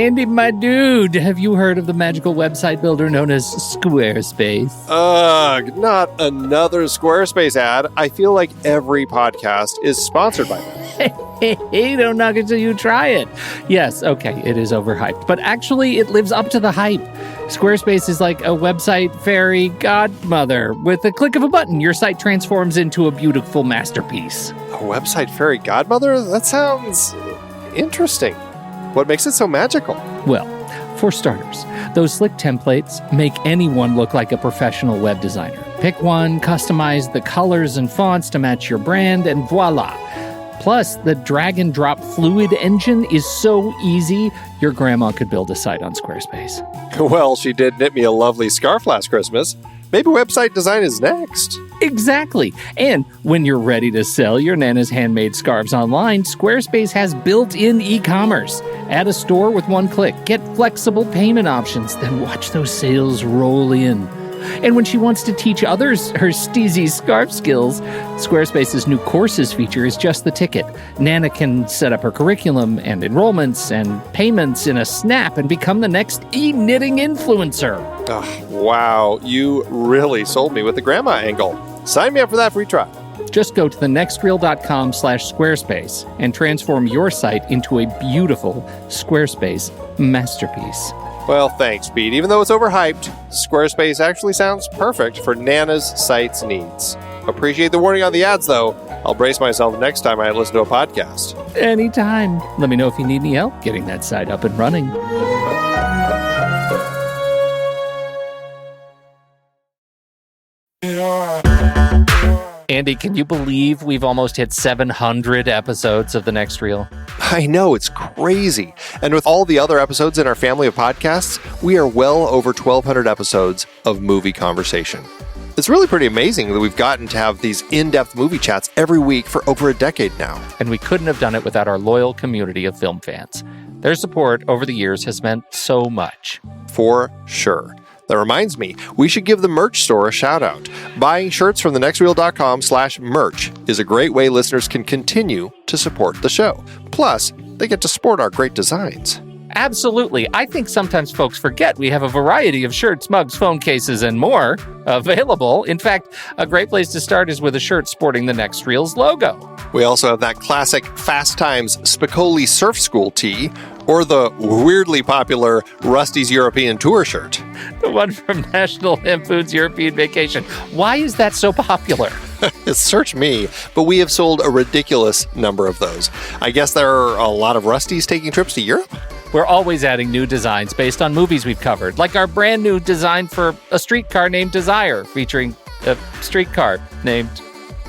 Andy, my dude, have you heard of the magical website builder known as Squarespace? Ugh, not another Squarespace ad. I feel like every podcast is sponsored by them. Hey, don't knock it till you try it. Yes, okay, it is overhyped, but actually it lives up to the hype. Squarespace is like a website fairy godmother. With a click of a button, your site transforms into a beautiful masterpiece. A website fairy godmother? That sounds interesting. What makes it so magical? Well, for starters, those slick templates make anyone look like a professional web designer. Pick one, customize the colors and fonts to match your brand, and voila. Plus, the drag and drop fluid engine is so easy, your grandma could build a site on Squarespace. Well, she did knit me a lovely scarf last Christmas. Maybe website design is next. Exactly. And when you're ready to sell your Nana's handmade scarves online, Squarespace has built-in e-commerce. Add a store with one click. Get flexible payment options. Then watch those sales roll in. And when she wants to teach others her steezy scarf skills, Squarespace's new courses feature is just the ticket. Nana can set up her curriculum and enrollments and payments in a snap and become the next e-knitting influencer. Oh, wow, you really sold me with the grandma angle. Sign me up for that free trial. Just go to thenextreel.com/Squarespace and transform your site into a beautiful Squarespace masterpiece. Well, thanks, Pete. Even though it's overhyped, Squarespace actually sounds perfect for Nana's site's needs. Appreciate the warning on the ads, though. I'll brace myself next time I listen to a podcast. Anytime. Let me know if you need any help getting that site up and running. Andy, can you believe we've almost hit 700 episodes of The Next Reel? I know, it's crazy. And with all the other episodes in our family of podcasts, we are well over 1,200 episodes of movie conversation. It's really pretty amazing that we've gotten to have these in-depth movie chats every week for over a decade now. And we couldn't have done it without our loyal community of film fans. Their support over the years has meant so much. For sure. That reminds me, we should give the merch store a shout out. Buying shirts from thenextreel.com/merch is a great way listeners can continue to support the show. Plus, they get to sport our great designs. Absolutely. I think sometimes folks forget we have a variety of shirts, mugs, phone cases, and more available. In fact, a great place to start is with a shirt sporting the Next Reel's logo. We also have that classic Fast Times Spicoli Surf School tee, or the weirdly popular Rusty's European Tour shirt. The one from National Lampoon's European Vacation. Why is that so popular? Search me, but we have sold a ridiculous number of those. I guess there are a lot of Rustys taking trips to Europe? We're always adding new designs based on movies we've covered, like our brand new design for a streetcar named Desire, featuring a streetcar named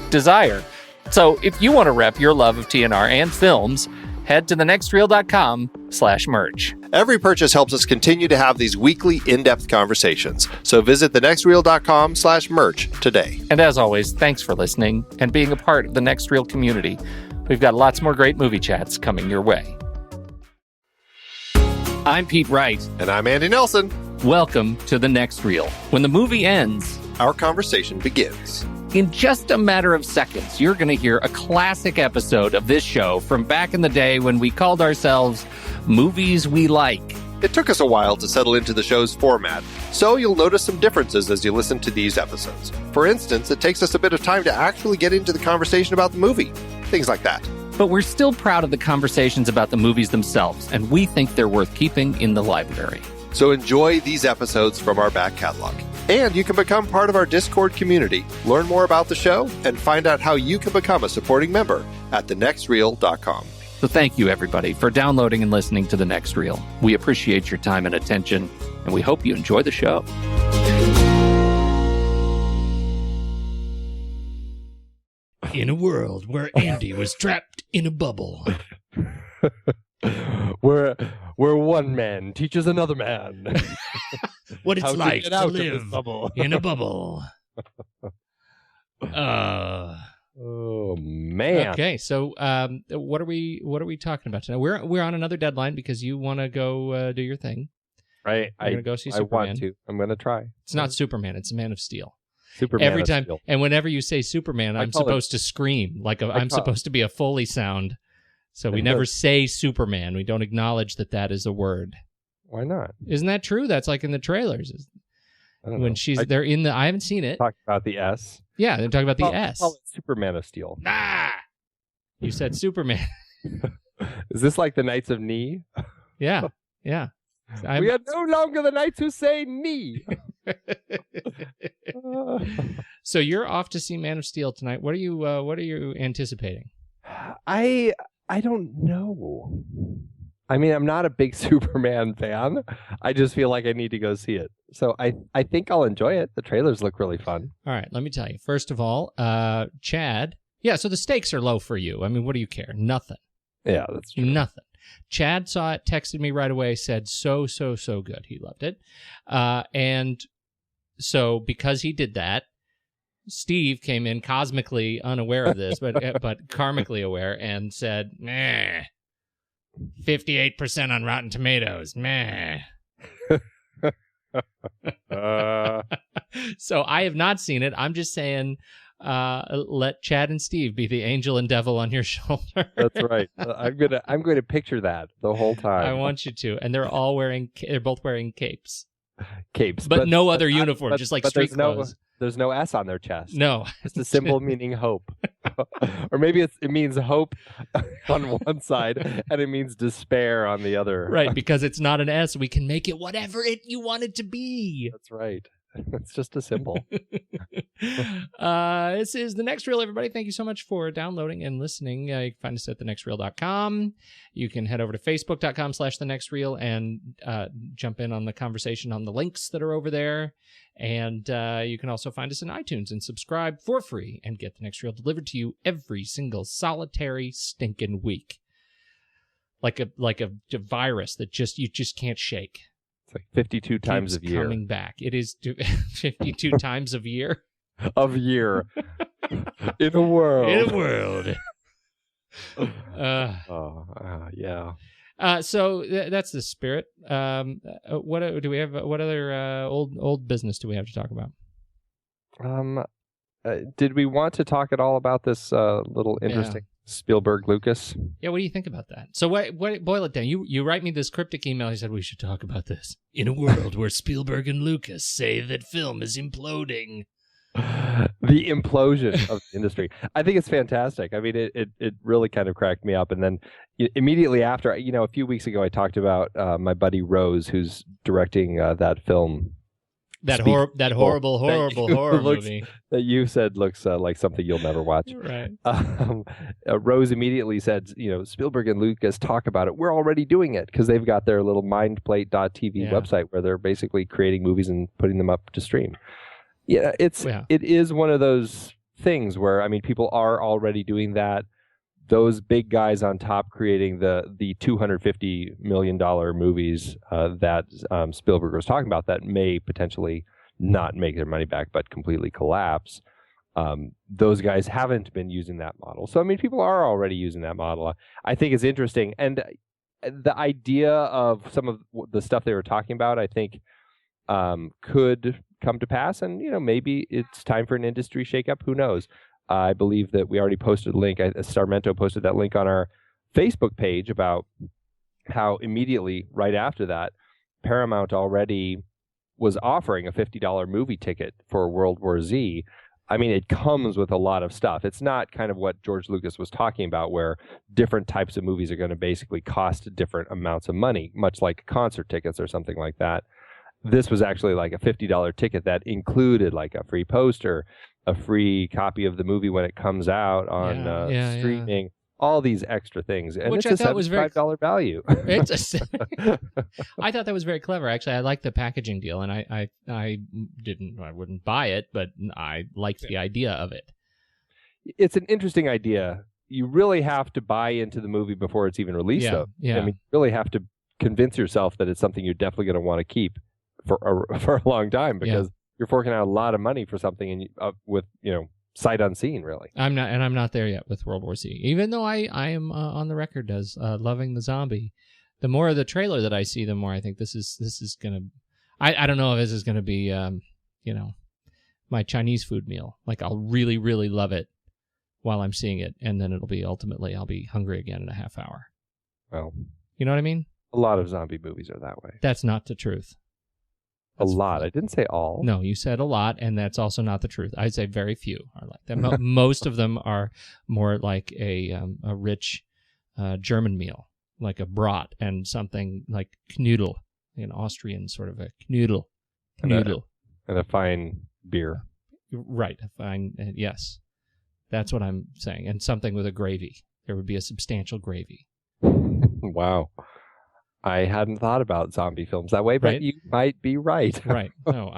Desire. So if you want to rep your love of TNR and films, head to thenextreel.com/merch. Every purchase helps us continue to have these weekly in-depth conversations. So visit thenextreel.com/merch today. And as always, thanks for listening and being a part of the Next Reel community. We've got lots more great movie chats coming your way. I'm Pete Wright. And I'm Andy Nelson. Welcome to The Next Reel. When the movie ends, our conversation begins. In just a matter of seconds, you're going to hear a classic episode of this show from back in the day when we called ourselves Movies We Like. It took us a while to settle into the show's format, so you'll notice some differences as you listen to these episodes. For instance, it takes us a bit of time to actually get into the conversation about the movie. Things like that. But we're still proud of the conversations about the movies themselves, and we think they're worth keeping in the library. So enjoy these episodes from our back catalog. And you can become part of our Discord community, learn more about the show, and find out how you can become a supporting member at thenextreel.com. So thank you, everybody, for downloading and listening to The Next Reel. We appreciate your time and attention, and we hope you enjoy the show. In a world where Andy was trapped in a bubble. where one man teaches another man what it's like to live in a bubble. Oh man. Okay, so what are we talking about tonight? We're on another deadline because you want to go do your thing. Right. I'm going to go see Superman. I want to. I'm going to try. It's not Superman, it's Man of Steel. Superman every time Steel. And whenever you say Superman, I'm supposed to scream like I'm supposed to be a Foley sound So we never say Superman. We don't acknowledge that is a word. Why not? Isn't that true? That's like in the trailers. I don't When know. they're in the, I haven't seen it. Talk about the S. Yeah, they're talking about the Call S. it Superman of Steel. You said Superman. Is this like the Knights of Knee? Yeah. We are no longer the knights who say knee. So you're off to see Man of Steel tonight. What are you anticipating? I don't know. I mean, I'm not a big Superman fan. I just feel like I need to go see it. So I think I'll enjoy it. The trailers look really fun. All right, let me tell you. First of all, Chad. Yeah, so the stakes are low for you. I mean, what do you care? Nothing. Yeah, that's true. Nothing. Chad saw it, texted me right away, said so good. He loved it. And so because he did that, Steve came in cosmically unaware of this, but karmically aware, and said, meh, 58% on Rotten Tomatoes, meh. So I have not seen it. I'm just saying, let Chad and Steve be the angel and devil on your shoulder. That's right. I'm going to picture that the whole time. I want you to. And they're both wearing capes. Capes, but no other uniform, just like street clothes. There's no S on their chest. No. It's a symbol meaning hope. Or maybe it means hope on one side and it means despair on the other. Right, because it's not an S. We can make it whatever you want it to be. That's right. It's just a symbol. This is The Next Reel, everybody. Thank you so much for downloading and listening. You can find us at thenextreel.com. You can head over to facebook.com/thenextreel and jump in on the conversation on the links that are over there. And you can also find us in iTunes and subscribe for free and get The Next Reel delivered to you every single solitary stinking week. Like a virus that you just can't shake. Like 52 times a year. Coming back. It is 52 times a year. Of year. In a world. In a world. Yeah. So that's the spirit. What do we have? What other old business do we have to talk about? Did we want to talk at all about this little interesting Spielberg Lucas? Yeah, what do you think about that? So what boil it down. You write me this cryptic email. You said we should talk about this. In a world where Spielberg and Lucas say that film is imploding. The implosion of the industry. I think it's fantastic. I mean, it really kind of cracked me up. And then immediately after, a few weeks ago, I talked about my buddy Rose, who's directing that film. That horrible movie that you said looks like something you'll never watch. Right. Rose immediately said, Spielberg and Lucas talk about it. We're already doing it because they've got their little mindplate.tv website where they're basically creating movies and putting them up to stream. Yeah, it is one of those things where, I mean, people are already doing that. Those big guys on top creating the $250 million movies that Spielberg was talking about that may potentially not make their money back but completely collapse. Those guys haven't been using that model. So, I mean, people are already using that model. I think it's interesting. And the idea of some of the stuff they were talking about, I think, could come to pass. And, maybe it's time for an industry shakeup. Who knows? I believe that we already posted a link. Starmento posted that link on our Facebook page about how immediately right after that, Paramount already was offering a $50 movie ticket for World War Z. I mean, it comes with a lot of stuff. It's not kind of what George Lucas was talking about, where different types of movies are going to basically cost different amounts of money, much like concert tickets or something like that. This was actually like a $50 ticket that included like a free poster, a free copy of the movie when it comes out on streaming, all these extra things. And which it's I thought was very $75 value. I thought that was very clever. Actually, I liked the packaging deal, and I wouldn't buy it, but I liked the idea of it. It's an interesting idea. You really have to buy into the movie before it's even released, though. Yeah. I mean, you really have to convince yourself that it's something you're definitely going to want to keep for a long time, because you're forking out a lot of money for something and with sight unseen, really. I'm not there yet with World War Z, even though I am on the record as loving the zombie. The more of the trailer that I see, the more I think this is gonna. I don't know if this is gonna be my Chinese food meal. Like, I'll really really love it while I'm seeing it, and then I'll be hungry again in a half hour. Well, you know what I mean? A lot of zombie movies are that way. That's not the truth. A lot. I didn't say all. No, you said a lot, and that's also not the truth. I'd say very few are like that. Most of them are more like a rich German meal, like a brat and something like Knödel, an Austrian sort of a Knödel. And a fine beer. Right, a fine, yes. That's what I'm saying. And something with a gravy. There would be a substantial gravy. Wow. I hadn't thought about zombie films that way, but right? You might be right. Right. No,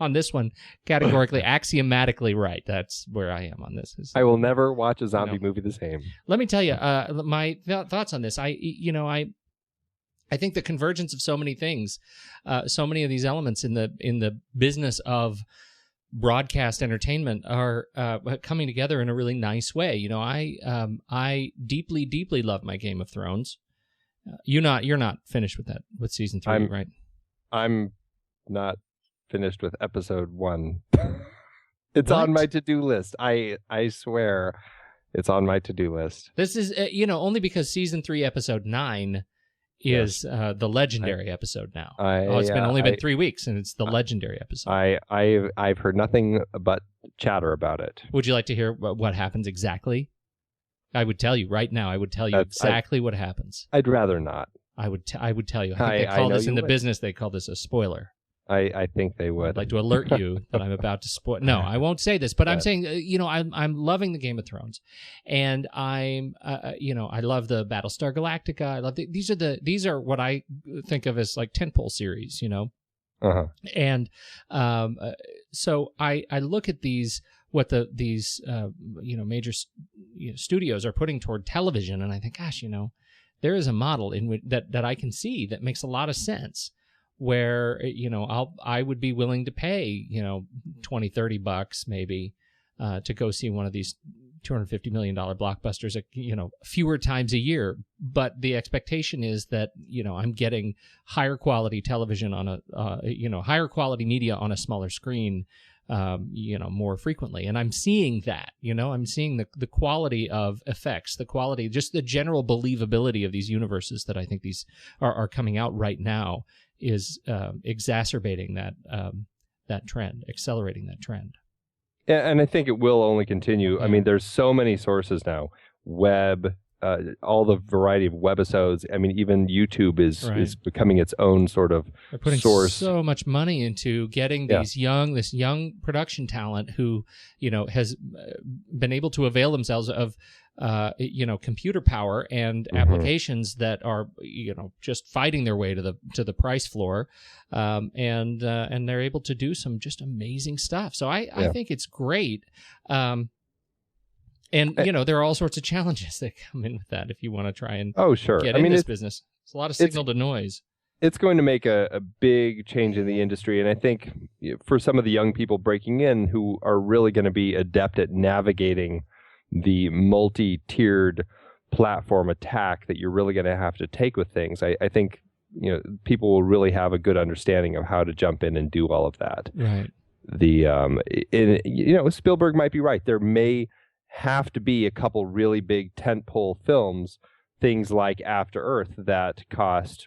on this one, categorically, axiomatically right. That's where I am on this. I will never watch a zombie movie the same. Let me tell you, my thoughts on this. I think the convergence of so many things, so many of these elements in the business of broadcast entertainment are coming together in a really nice way. I deeply, deeply love my Game of Thrones. You're not finished with season 3, right? I'm not finished with episode 1. It's on my to-do list. I swear, it's on my to-do list. This is only because season 3, episode 9 is the legendary episode now. It's been 3 weeks, and it's the legendary episode. I've heard nothing but chatter about it. Would you like to hear what happens exactly? I would tell you right now. I would tell you exactly what happens. I'd rather not. I would tell you. I think they call this in the business. They call this a spoiler. I think they would. I'd like to alert you that I'm about to spoil. No, I won't say this, but I'm saying, I'm loving the Game of Thrones, and I love the Battlestar Galactica. I love these are what I think of as like tentpole series, Uh-huh. And so I look at these these major studios are putting toward television, and I think, gosh, there is a model in which that I can see that makes a lot of sense, where I would be willing to pay $20-$30 maybe to go see one of these $250 million blockbusters fewer times a year, but the expectation is that I'm getting higher quality television on a higher quality media on a smaller screen more frequently. And I'm seeing that, I'm seeing the quality of effects, the quality, just the general believability of these universes that I think these are coming out right now is exacerbating that trend, accelerating that trend. Yeah, and I think it will only continue. Yeah. I mean, there's so many sources now, web, all the variety of webisodes. I mean, even YouTube is becoming its own sort of They're putting source. So much money into getting this young production talent who, has been able to avail themselves of, computer power and applications that are, just fighting their way to the price floor, and they're able to do some just amazing stuff. So I think it's great. And, there are all sorts of challenges that come in with that if you want to try and get in this business. It's a lot of signal to noise. It's going to make a big change in the industry. And I think for some of the young people breaking in who are really going to be adept at navigating the multi-tiered platform attack that you're really going to have to take with things, I think, people will really have a good understanding of how to jump in and do all of that. Right. Spielberg might be right. There may have to be a couple really big tentpole films, things like After Earth, that cost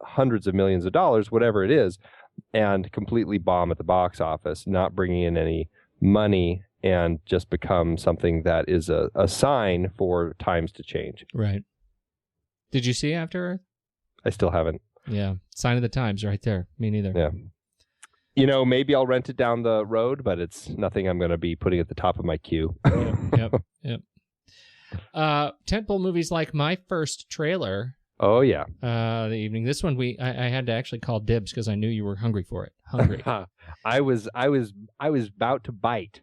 hundreds of millions of dollars, whatever it is, and completely bomb at the box office, not bringing in any money, and just become something that is a sign for times to change. Right. Did you see After Earth? I still haven't. Yeah, sign of the times right there. Me neither. Yeah. Maybe I'll rent it down the road, but it's nothing I'm going to be putting at the top of my queue. Yep. Tentpole movies like my first trailer. Oh yeah. The evening. This one I had to actually call dibs because I knew you were hungry for it. Hungry. I was about to bite.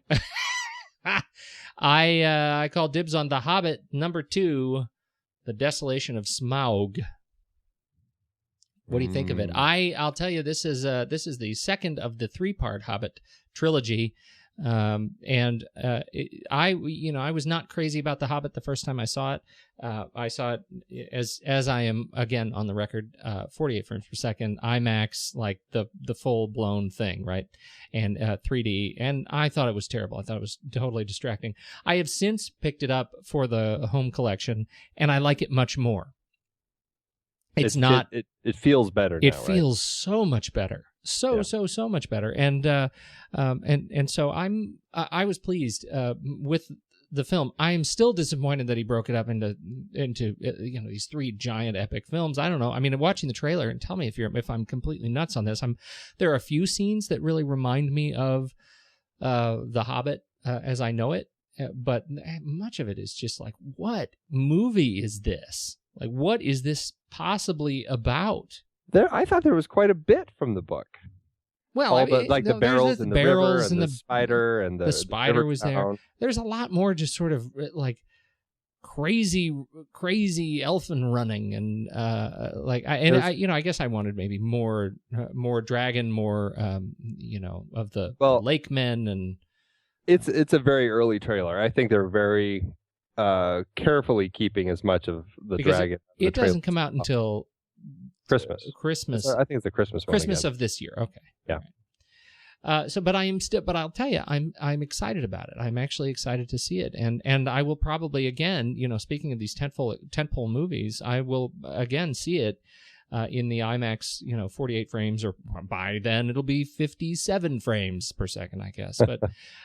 I called dibs on The Hobbit #2, The Desolation of Smaug. What do you think of it? I'll tell you, this is the second of the 3-part Hobbit trilogy. I was not crazy about The Hobbit the first time I saw it. I saw it as I am, again, on the record, 48 frames per second, IMAX, like the full blown thing, right? And 3D. And I thought it was terrible. I thought it was totally distracting. I have since picked it up for the home collection, and I like it much more. It feels better now, it feels so much better. So much better. And so I was pleased with the film. I am still disappointed that he broke it up into these three giant epic films. I don't know. I mean, watching the trailer, and tell me if I'm completely nuts on this. There are a few scenes that really remind me of The Hobbit as I know it, but much of it is just like, what movie is this? Like, what is this possibly about? I thought there was quite a bit from the book. Well, the barrels in the river and the spider and the spider was there. There's a lot more just sort of like crazy elfin running and I guess I wanted maybe more dragon, more of the lake men, and it's a very early trailer. I think they're very carefully keeping as much of the dragon. It doesn't come out until Christmas. I think it's the Christmas one. Christmas of this year. Okay. Yeah. Right. But I'll tell you, I'm excited about it. I'm actually excited to see it, and I will probably again, speaking of these tentpole movies, I will again see it in the IMAX, 48 frames, or by then it'll be 57 frames per second, I guess. But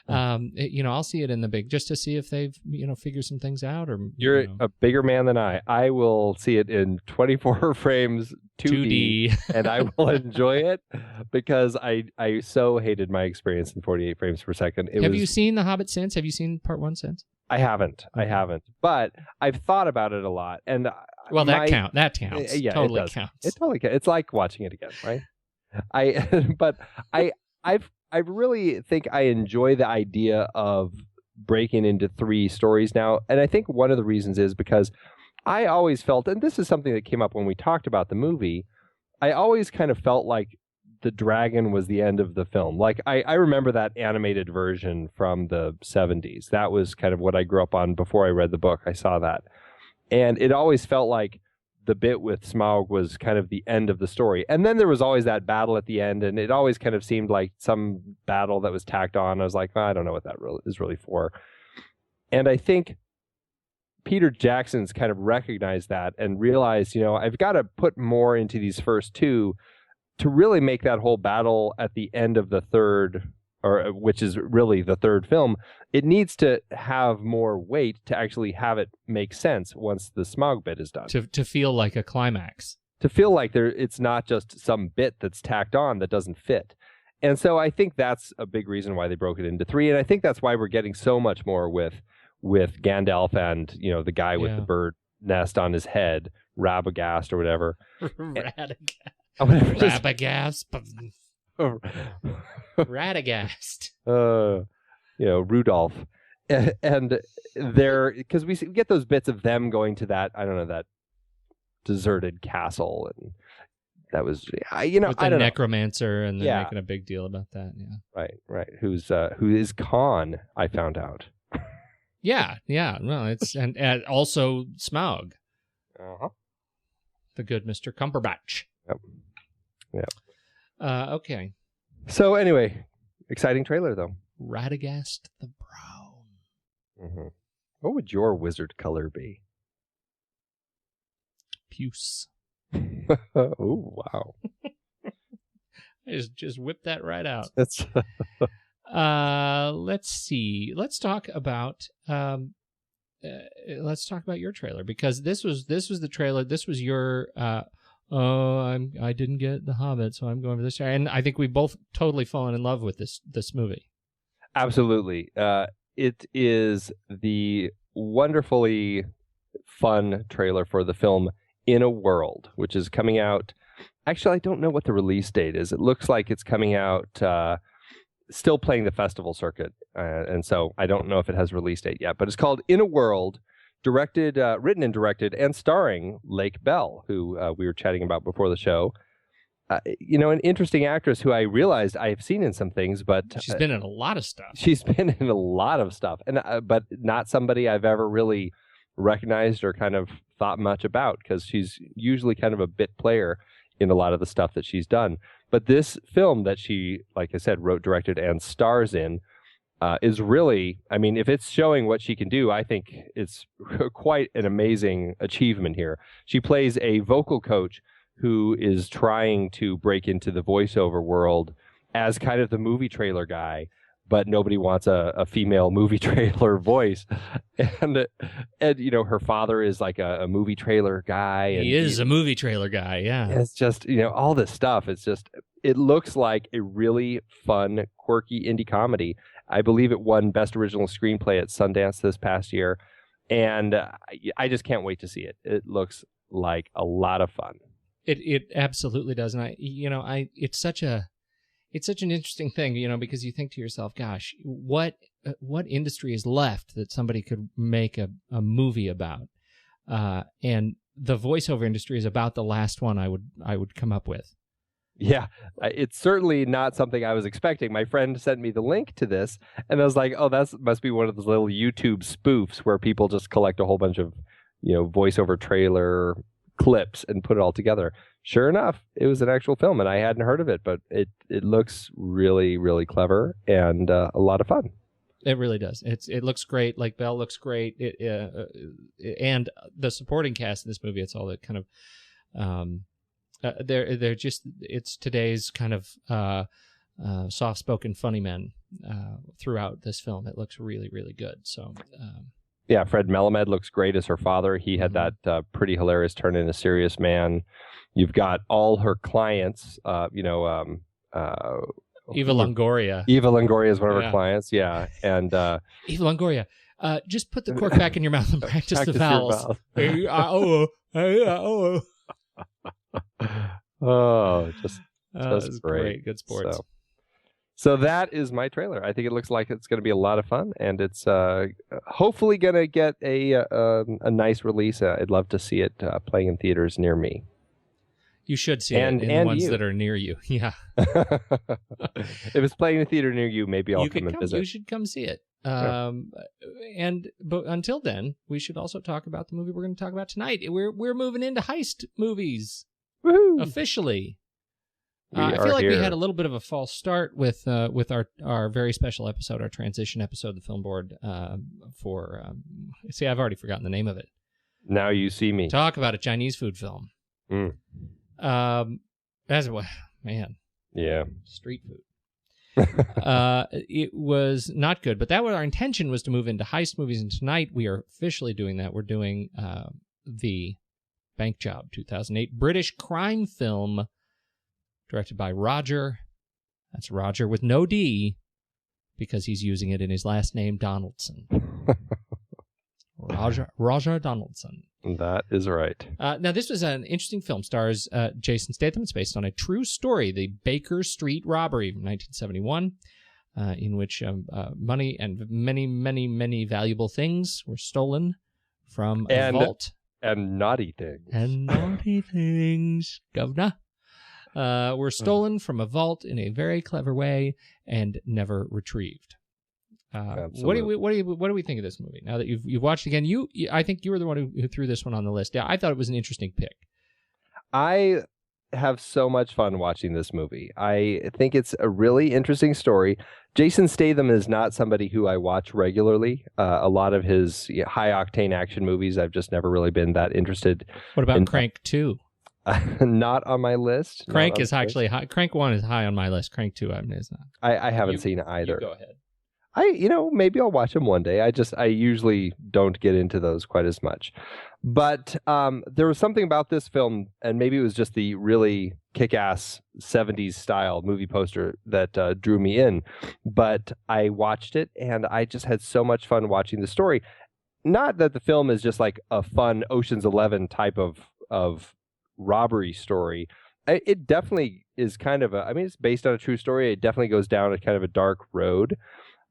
I'll see it in the big, just to see if they've figured some things out. Or you're a bigger man than I. I will see it in 24 frames 2D. And I will enjoy it because I so hated my experience in 48 frames per second. Have you seen The Hobbit since? Have you seen part 1 since? I haven't, but I've thought about it a lot, and that counts. Yeah, totally it counts. It totally counts. It's like watching it again, right? I really think I enjoy the idea of breaking into 3 stories now, and I think one of the reasons is because I always felt, and this is something that came up when we talked about the movie, I always kind of felt like the dragon was the end of the film. Like I remember that animated version from the 70s. That was kind of what I grew up on before I read the book. I saw that. And it always felt like the bit with Smaug was kind of the end of the story. And then there was always that battle at the end, and it always kind of seemed like some battle that was tacked on. I was like, I don't know what that is really for. And I think Peter Jackson's kind of recognized that and realized, I've got to put more into these first 2 to really make that whole battle at the end of the third, or which is really the third film. It needs to have more weight to actually have it make sense once the Smaug bit is done. To feel like a climax. To feel like it's not just some bit that's tacked on that doesn't fit. And so I think that's a big reason why they broke it into 3. And I think that's why we're getting so much more with Gandalf and, the guy with the bird nest on his head, Rabagast or whatever. Rabagast. Radagast. Rudolph. And because we get those bits of them going to that, I don't know, that deserted castle, and that was, with the necromancer, and they're making a big deal about that. Yeah. Right. Who is Khan, I found out. Yeah. Well, it's and also Smaug. Uh-huh. The good Mr. Cumberbatch. Yep. Okay. So anyway, exciting trailer though. Radagast the Brown. Mm-hmm. What would your wizard color be? Puce. Oh wow! I just whipped that right out. That's. Let's see. Let's talk about your trailer, because this was the trailer. This was your. I didn't get The Hobbit, so I'm going for this. And I think we both totally fallen in love with this movie. Absolutely. It is the wonderfully fun trailer for the film In a World, which is coming out. Actually, I don't know what the release date is. It looks like it's coming out, still playing the festival circuit. And so I don't know if it has a release date yet, but it's called In a World. Written and directed and starring Lake Bell, who we were chatting about before the show. an interesting actress who I realized I have seen in some things, but she's been in a lot of stuff. She's been in a lot of stuff, and but not somebody I've ever really recognized or kind of thought much about, because she's usually kind of a bit player in a lot of the stuff that she's done. But this film that she, like I said, wrote, directed, and stars in is really, I mean, if it's showing what she can do, I think it's quite an amazing achievement here. She plays a vocal coach who is trying to break into the voiceover world as kind of the movie trailer guy, but nobody wants a female movie trailer voice. And her father is like a movie trailer guy. And he is a movie trailer guy, yeah. It's just, all this stuff. It's just, it looks like a really fun, quirky indie comedy. I believe it won Best Original Screenplay at Sundance this past year. And I just can't wait to see it. It looks like a lot of fun. It absolutely does. And it's such an interesting thing, because you think to yourself, gosh, what industry is left that somebody could make a movie about? And the voiceover industry is about the last one I would come up with. Yeah, it's certainly not something I was expecting. My friend sent me the link to this, and I was like, oh, that must be one of those little YouTube spoofs where people just collect a whole bunch of, voiceover trailer clips and put it all together. Sure enough, it was an actual film, and I hadn't heard of it, but it looks really, really clever and a lot of fun. It really does. It looks great. Like, Belle looks great. And the supporting cast in this movie, it's all that kind of... they're just, it's today's kind of soft-spoken funny men throughout this film. It looks really, really good. So, yeah, Fred Melamed looks great as her father. He had that pretty hilarious turn into Serious Man. You've got all her clients, Eva Longoria. Eva Longoria is one of her clients, yeah. And Eva Longoria, just put the cork back in your mouth and practice the vowels. Oh, just great. Good sports. So that is my trailer. I think it looks like it's going to be a lot of fun, and it's hopefully going to get a nice release. I'd love to see it playing in theaters near me. You should see it in ones that are near you. Yeah. If it's playing in a theater near you, maybe I'll come and visit. You should come see it. But until then, we should also talk about the movie we're going to talk about tonight. We're moving into heist movies. Woohoo! Officially. I feel like we had a little bit of a false start with our very special episode, our transition episode, the Film Board see, I've already forgotten the name of it. Now You See Me. Talk about a Chinese food film. That's what, man. Yeah. Street food. It was not good, but that was our intention, was to move into heist movies, and tonight we are officially doing that. We're doing the Bank Job 2008 British crime film directed by Roger. That's Roger with no D, because he's using it in his last name, Donaldson. Roger Donaldson. That is right. Now, this was an interesting film. Stars Jason Statham. It's based on a true story, the Baker Street Robbery from 1971, in which money and many, many, many valuable things were stolen from a vault. And naughty things. And naughty things, governor. Were stolen from a vault in a very clever way and never retrieved. What do we think of this movie now that you've watched it again? I think you were the one who threw this one on the list. Yeah, I thought it was an interesting pick. I have so much fun watching this movie. I think it's a really interesting story. Jason Statham is not somebody who I watch regularly. A lot of his high-octane action movies, I've just never really been that interested. What about Crank 2? Not on my list. Crank is actually high. Crank 1 is high on my list. Crank 2 is not. I haven't seen either. You go ahead. Maybe I'll watch them one day. I usually don't get into those quite as much. But there was something about this film, and maybe it was just the really kick-ass 70s style movie poster that drew me in. But I watched it, and I just had so much fun watching the story. Not that the film is just like a fun Ocean's 11 type of robbery story. It definitely is kind of it's based on a true story. It definitely goes down a kind of a dark road.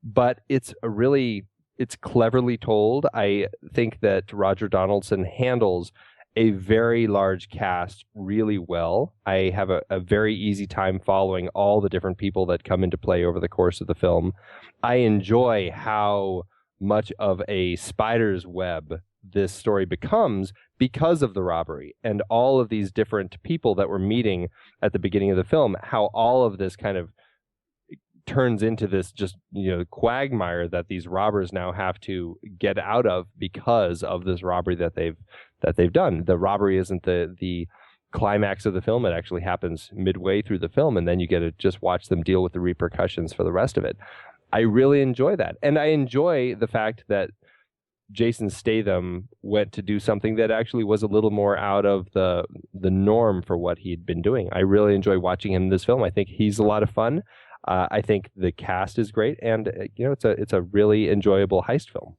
But it's cleverly told. I think that Roger Donaldson handles a very large cast really well. I have a very easy time following all the different people that come into play over the course of the film. I enjoy how much of a spider's web this story becomes because of the robbery and all of these different people that we're meeting at the beginning of the film, how all of this kind of turns into this just, quagmire that these robbers now have to get out of because of this robbery that they've done. The robbery isn't the climax of the film. It actually happens midway through the film, and then you get to just watch them deal with the repercussions for the rest of it. I really enjoy that. And I enjoy the fact that Jason Statham went to do something that actually was a little more out of the norm for what he'd been doing. I really enjoy watching him in this film. I think he's a lot of fun. I think the cast is great, and it's a really enjoyable heist film.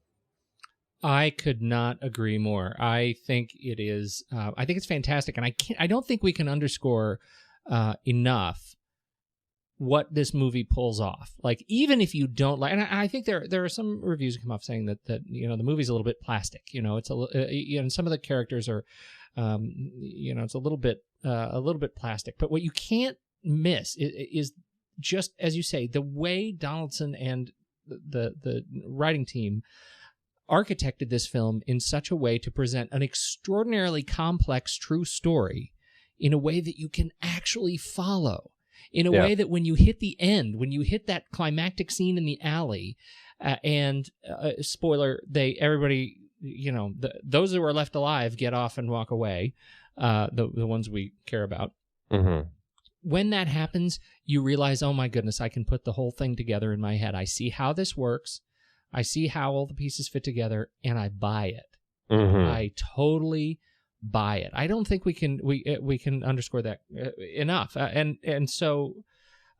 I could not agree more. I think it is. I think it's fantastic, and I don't think we can underscore enough what this movie pulls off. Like, even if you don't like, and I think there are some reviews that come off saying that the movie's a little bit plastic. It's and some of the characters are, it's a little bit plastic. But what you can't miss is just, as you say, the way Donaldson and the writing team architected this film in such a way to present an extraordinarily complex true story in a way that you can actually follow. In a way that when you hit the end, when you hit that climactic scene in the alley, and spoiler, everybody, those who are left alive get off and walk away, the ones we care about. Mm-hmm. When that happens, you realize, oh my goodness, I can put the whole thing together in my head. I see how this works. I see how all the pieces fit together, and I buy it. Mm-hmm. I totally buy it. I don't think we can underscore that enough. And so,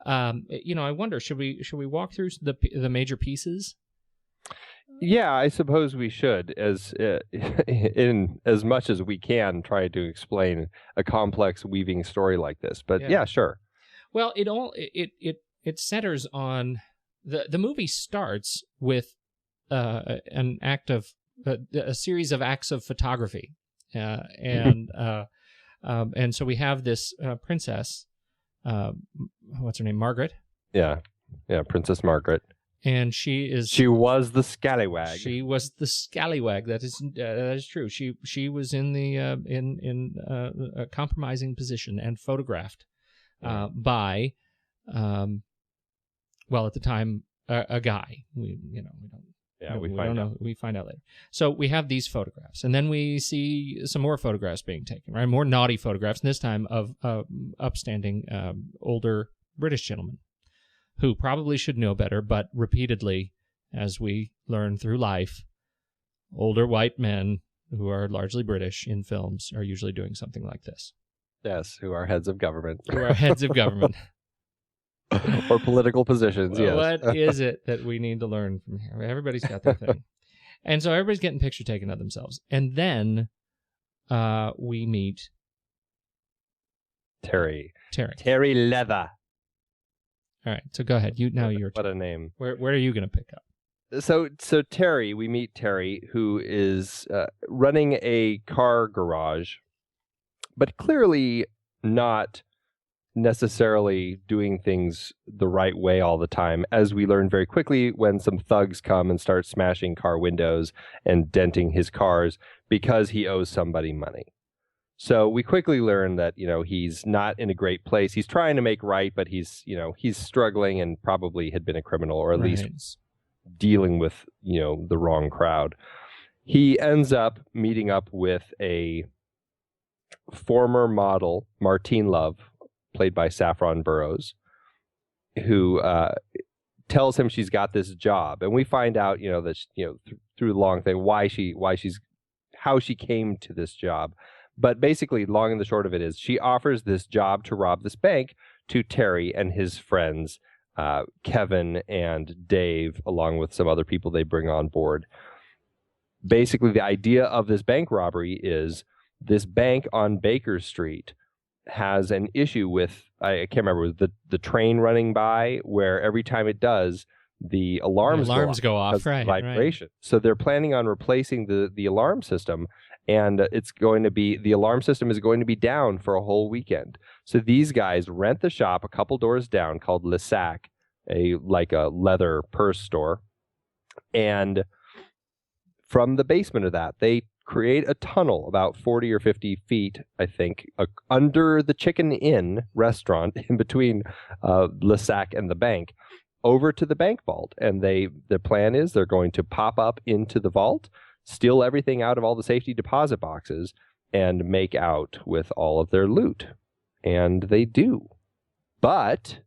I wonder, should we walk through the major pieces? Yeah, I suppose we should, as in as much as we can, try to explain a complex weaving story like this. But yeah sure. Well, it centers on the movie starts with an act of a series of acts of photography. And so we have this princess, what's her name, Margaret? Yeah, Princess Margaret. And she was the scallywag. She was the scallywag. That is true. She was in the in a compromising position and photographed by at the time a guy. We don't know. We find out later. So we have these photographs, and then we see some more photographs being taken, right? More naughty photographs, and this time of upstanding older British gentlemen who probably should know better, but repeatedly, as we learn through life, older white men who are largely British in films are usually doing something like this. Yes, who are heads of government. Or political positions, yes. What is it that we need to learn from here? Everybody's got their thing. And so everybody's getting picture taken of themselves. And then we meet Terry. Terry. Terry Leather. All right, so go ahead. What a name. Where are you going to pick up? So Terry, we meet Terry, who is running a car garage, but clearly not necessarily doing things the right way all the time, as we learn very quickly when some thugs come and start smashing car windows and denting his cars because he owes somebody money. So we quickly learn that, he's not in a great place. He's trying to make right, but he's struggling and probably had been a criminal, or at least dealing with, the wrong crowd. He ends up meeting up with a former model, Martine Love, played by Saffron Burrows, who tells him she's got this job, and we find out, that through the long thing how she came to this job. But basically, long and the short of it is, she offers this job to rob this bank to Terry and his friends, Kevin and Dave, along with some other people they bring on board. Basically, the idea of this bank robbery is this bank on Baker Street has an issue with, I can't remember, the train running by, where every time it does, the alarms go off, right? Vibration. Right. So they're planning on replacing the alarm system, and the alarm system is going to be down for a whole weekend. So these guys rent the shop a couple doors down called Le Sac, like a leather purse store, and from the basement of that, they create a tunnel about 40 or 50 feet, I think, under the Chicken Inn restaurant in between Le Sac and the bank, over to the bank vault. And the plan is they're going to pop up into the vault, steal everything out of all the safety deposit boxes, and make out with all of their loot. And they do. But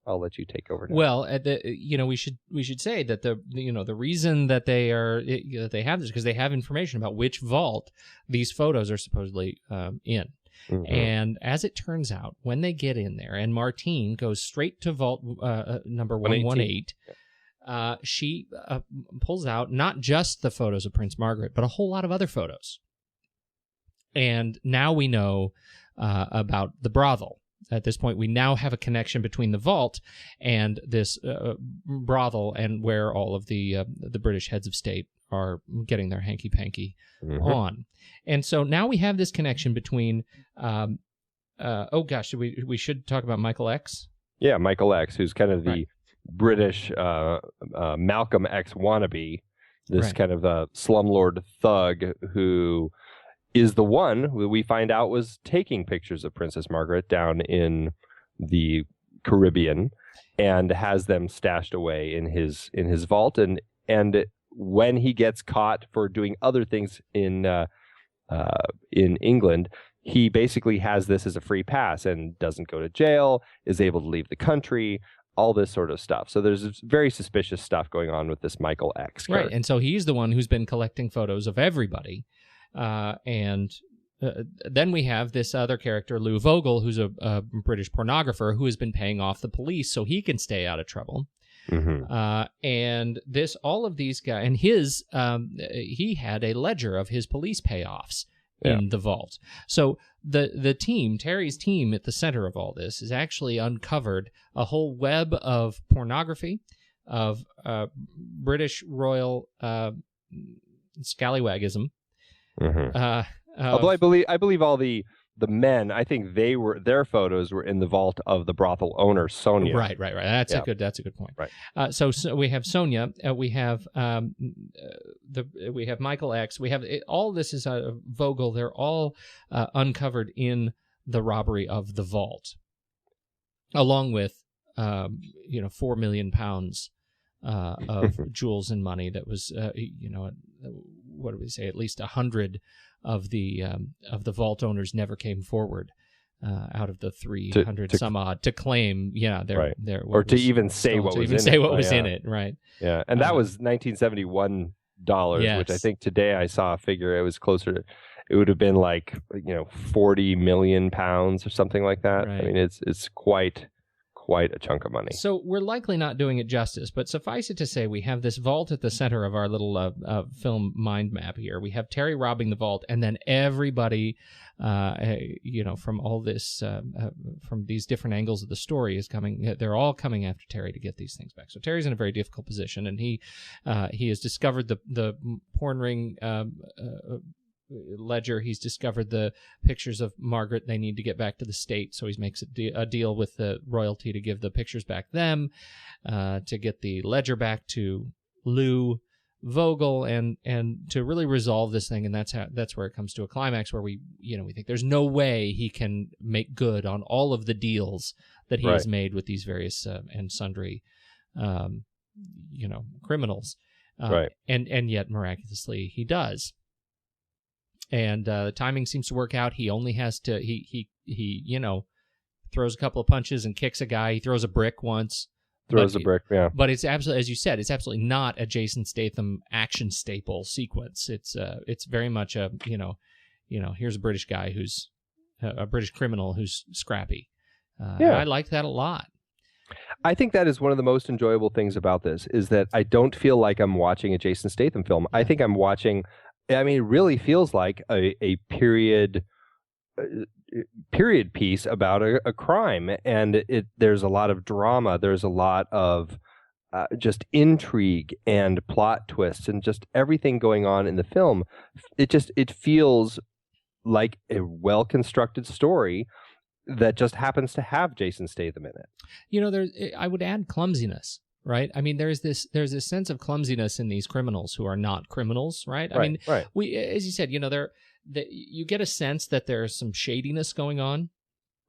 I'll let you take over now. Well, we should say that the reason that they have this is because they have information about which vault these photos are supposedly in. Mm-hmm. And as it turns out, when they get in there, and Martine goes straight to vault number 118, she pulls out not just the photos of Prince Margaret, but a whole lot of other photos. And now we know about the brothel. At this point, we now have a connection between the vault and this brothel, and where all of the British heads of state are getting their hanky-panky on. And so now we have this connection between, we should talk about Michael X? Yeah, Michael X, who's kind of the British Malcolm X wannabe, this kind of slumlord thug who is the one who we find out was taking pictures of Princess Margaret down in the Caribbean and has them stashed away in his vault. And when he gets caught for doing other things in England, he basically has this as a free pass and doesn't go to jail, is able to leave the country, all this sort of stuff. So there's very suspicious stuff going on with this Michael X. Right, and so he's the one who's been collecting photos of everybody. And then we have this other character, Lou Vogel, who's a British pornographer who has been paying off the police so he can stay out of trouble. Mm-hmm. And all of these guys, and he had a ledger of his police payoffs in the vault. So the team, Terry's team at the center of all this, has actually uncovered a whole web of pornography, of British royal scallywagism. Mm-hmm. Although I believe all the men, I think their photos were in the vault of the brothel owner, Sonia. Right. That's a good point. Right. So we have Sonia. We have we have Michael X. We have all this is Vogel. They're all uncovered in the robbery of the vault, along with 4 million pounds of jewels and money that was what do we say? At least 100 of the vault owners never came forward out of the 300 some odd to claim, or to even say what was in it. Right? Yeah, and that was $1971, which I think today I saw a figure. It was closer to. It would have been like 40 million pounds or something like that. Right. I mean, it's quite a chunk of money. So we're likely not doing it justice, but suffice it to say we have this vault at the center of our little film mind map here. We have Terry robbing the vault, and then everybody, from all this, from these different angles of the story is coming. They're all coming after Terry to get these things back. So Terry's in a very difficult position, and he has discovered the porn ring ledger. He's discovered the pictures of Margaret. They need to get back to the state, so he makes a deal with the royalty to give the pictures back them, to get the ledger back to Lou Vogel, and to really resolve this thing. And that's where it comes to a climax where we think there's no way he can make good on all of the deals that he has made with these various and sundry criminals, and yet miraculously he does. And the timing seems to work out. He only has to he throws a couple of punches and kicks a guy. He throws a brick once. Throws a brick, yeah. But it's absolutely, as you said, it's absolutely not a Jason Statham action staple sequence. It's very much a here's a British guy who's a British criminal who's scrappy. I like that a lot. I think that is one of the most enjoyable things about this, is that I don't feel like I'm watching a Jason Statham film. I think I'm watching. I mean, it really feels like a period piece about a crime, and there's a lot of drama. There's a lot of just intrigue and plot twists and just everything going on in the film. It feels like a well-constructed story that just happens to have Jason Statham in it. I would add clumsiness, right? I mean, there's this sense of clumsiness in these criminals who are not criminals, right? I mean, we, as you said, you get a sense that there's some shadiness going on.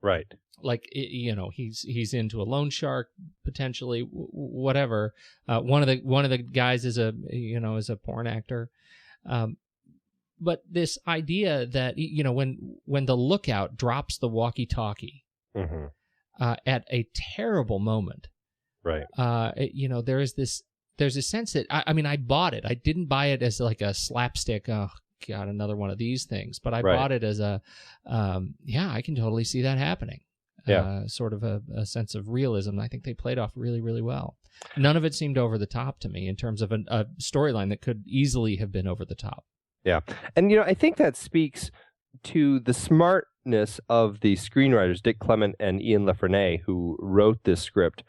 Right. Like, he's into a loan shark potentially, whatever. One of the guys is a porn actor. But this idea that, when the lookout drops the walkie-talkie at a terrible moment, right? There's a sense that I bought it. I didn't buy it as like a slapstick. Oh God, another one of these things. But I bought it as a, I can totally see that happening. Yeah. Sort of a sense of realism. I think they played off really, really well. None of it seemed over the top to me in terms of a storyline that could easily have been over the top. Yeah. And, I think that speaks to the smartness of the screenwriters, Dick Clement and Ian LaFrennay, who wrote this script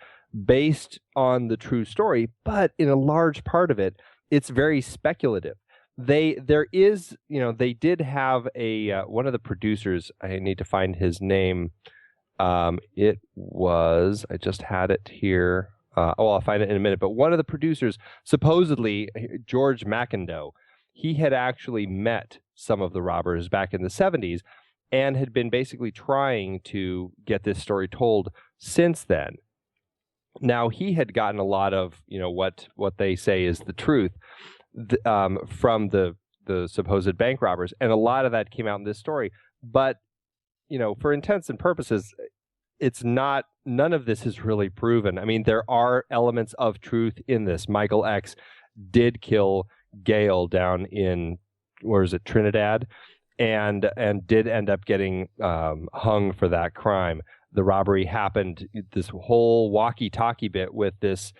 based on the true story, but in a large part of it, it's very speculative. They did have one of the producers, I need to find his name. I just had it here. I'll find it in a minute. But one of the producers, supposedly George McIndoe, he had actually met some of the robbers back in the 70s and had been basically trying to get this story told since then. Now, he had gotten a lot of, what they say is the truth from the supposed bank robbers. And a lot of that came out in this story. But, for intents and purposes, none of this is really proven. I mean, there are elements of truth in this. Michael X did kill Gale down in, Trinidad, and did end up getting hung for that crime. The robbery happened, this whole walkie-talkie bit with this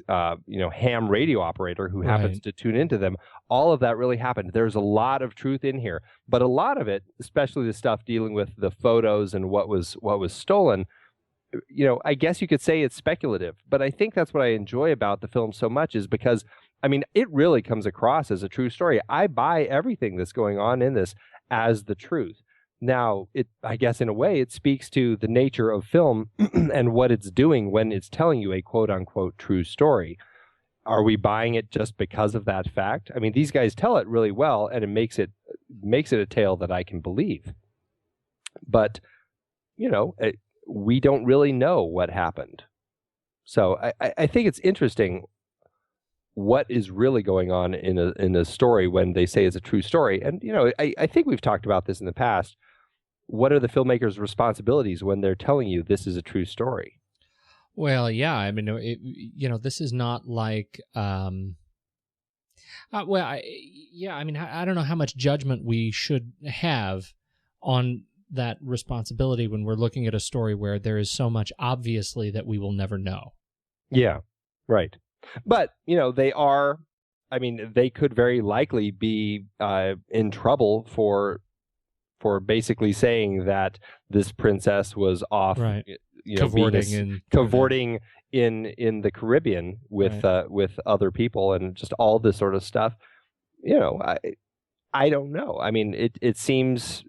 ham radio operator who happens to tune into them. All of that really happened. There's a lot of truth in here, but a lot of it, especially the stuff dealing with the photos and what was stolen, I guess you could say it's speculative, but I think that's what I enjoy about the film so much is because, it really comes across as a true story. I buy everything that's going on in this as the truth. Now, I guess in a way, it speaks to the nature of film and what it's doing when it's telling you a quote-unquote true story. Are we buying it just because of that fact? I mean, these guys tell it really well, and it makes it a tale that I can believe. But, we don't really know what happened. So I think it's interesting what is really going on in a story when they say it's a true story. And, I think we've talked about this in the past. What are the filmmakers' responsibilities when they're telling you this is a true story? Well, yeah. This is not like, I don't know how much judgment we should have on that responsibility when we're looking at a story where there is so much obviously that we will never know. Yeah, right. But, they could very likely be in trouble for basically saying that this princess was off, cavorting in the Caribbean with other people and just all this sort of stuff. I don't know. I mean, it seems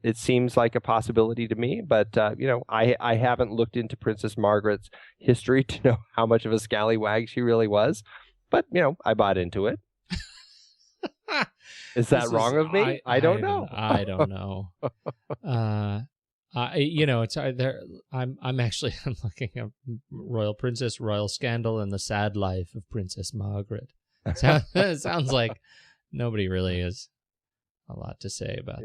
like a possibility to me, but I haven't looked into Princess Margaret's history to know how much of a scallywag she really was. But I bought into it. Is that wrong of me? I don't know. I don't know. It's there. I'm looking at Royal Princess, Royal Scandal, and the Sad Life of Princess Margaret. It sounds like nobody really has a lot to say about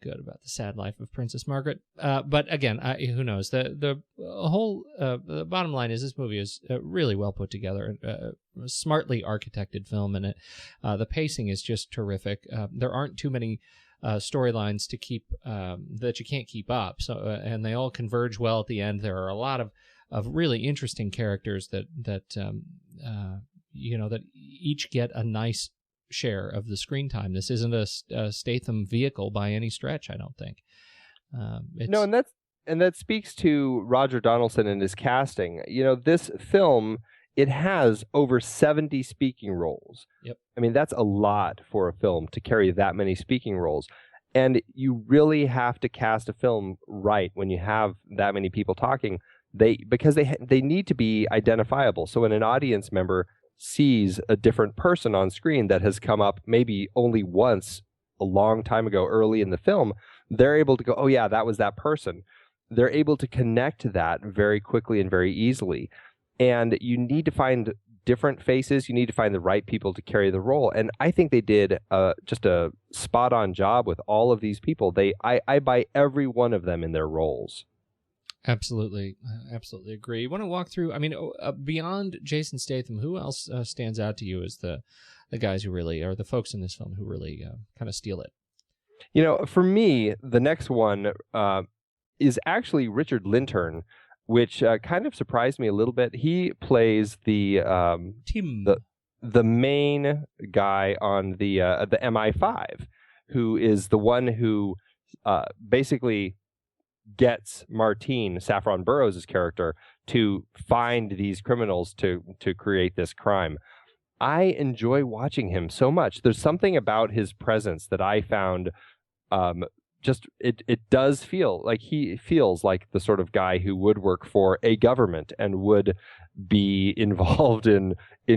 good about the sad life of Princess Margaret. But again, who knows? The whole the bottom line is this movie is really well put together, a smartly architected film, and the pacing is just terrific. There aren't too many storylines to keep that you can't keep up. So and they all converge well at the end. There are a lot of really interesting characters that that each get a nice share of the screen time. This isn't a Statham vehicle by any stretch, I don't think. No, and that speaks to Roger Donaldson and his casting. This film it has over 70 speaking roles. Yep. I mean, that's a lot for a film to carry that many speaking roles. And you really have to cast a film right when you have that many people talking. Because they need to be identifiable. So when an audience member sees a different person on screen that has come up maybe only once a long time ago early in the film, they're able to go, oh yeah, that was that person. They're able to connect to that very quickly and very easily. And you need to find different faces. You need to find the right people to carry the role. And I think they did just a spot-on job with all of these people. I buy every one of them in their roles. Absolutely agree. You want to walk through, I mean, beyond Jason Statham, who else stands out to you as the guys who really, or the folks in this film who really kind of steal it? You know, for me, the next one is actually Richard Linturn, which kind of surprised me a little bit. He plays the main guy on the MI5, who is the one who basically gets Martine, Saffron Burrows' character, to find these criminals to create this crime. I enjoy watching him so much. There's something about his presence that I found just it does feel like he feels like the sort of guy who would work for a government and would be involved in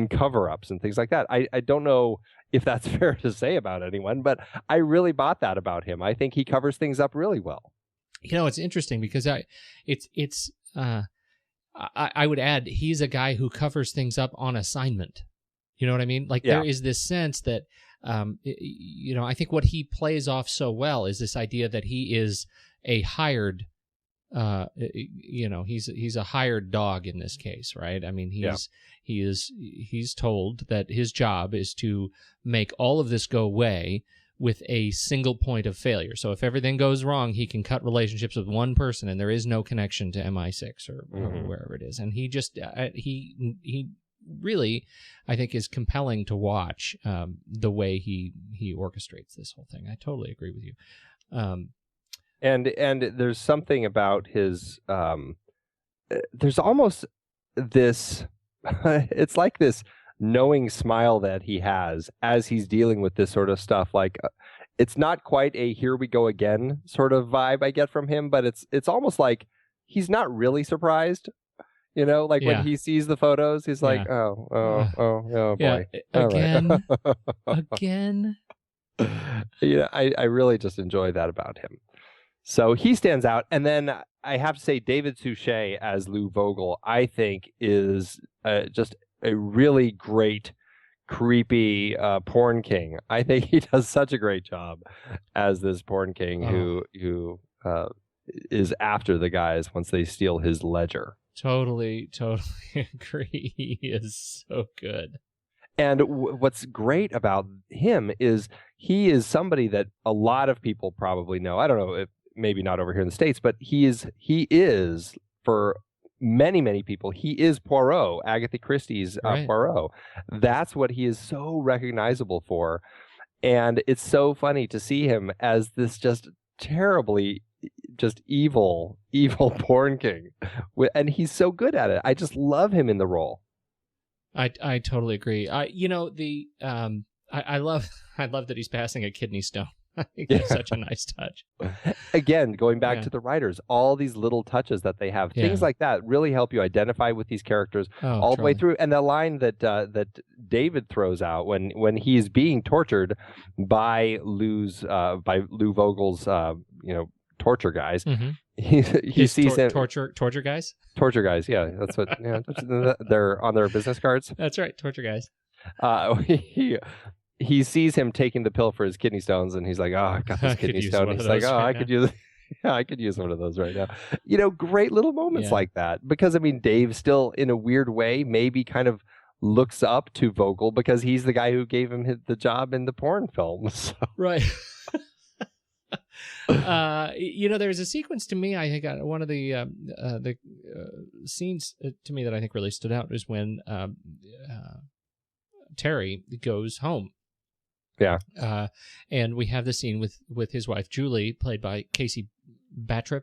cover-ups and things like that. I don't know if that's fair to say about anyone, but I really bought that about him. I think he covers things up really well. You know, it's interesting because I would add he's a guy who covers things up on assignment. You know what I mean? Like there is this sense that, you know, I think what he plays off so well is this idea that he is a hired, you know, he's a hired dog in this case, right? I mean, he's told that his job is to make all of this go away with a single point of failure. So if everything goes wrong, he can cut relationships with one person and there is no connection to MI6 or wherever it is. And he just, he really, I think, is compelling to watch the way he orchestrates this whole thing. I totally agree with you. And there's something about his, there's almost this, it's like this knowing smile that he has as he's dealing with this sort of stuff. Like it's not quite a here we go again sort of vibe I get from him, but it's almost like he's not really surprised, you know, like when he sees the photos, he's like, oh boy. Again, again. Yeah, I really just enjoy that about him. So he stands out. And then I have to say David Suchet as Lou Vogel, I think is just a really great, creepy porn king. I think he does such a great job as this porn king who is after the guys once they steal his ledger. Totally agree. He is so good. And what's great about him is he is somebody that a lot of people probably know. I don't know if maybe not over here in the States, but he is for many people, he is Poirot, Agatha Christie's Poirot. That's what he is so recognizable for. And it's so funny to see him as this just terribly just evil porn king. And he's so good at it. I just love him in the role. I totally agree. You know, I love that he's passing a kidney stone. I think it's such a nice touch. Again, going back to the writers, all these little touches that they have, things like that really help you identify with these characters all the way through. And the line that David throws out when he's being tortured by Lou Vogel's torture guys. Mm-hmm. He sees him torture guys. Torture guys, yeah, that's what they're on their business cards. That's right, torture guys. He sees him taking the pill for his kidney stones, and he's like, "Oh, I got this kidney stone." He's like, "Oh, I could use one of those right now." You know, great little moments like that. Because I mean, Dave still, in a weird way, maybe kind of looks up to Vogel because he's the guy who gave him the job in the porn film. So. Right. You know, there's a sequence to me. I think one of the scenes to me that I think really stood out is when Terry goes home. Yeah. And we have the scene with his wife Julie, played by Casey Battrip.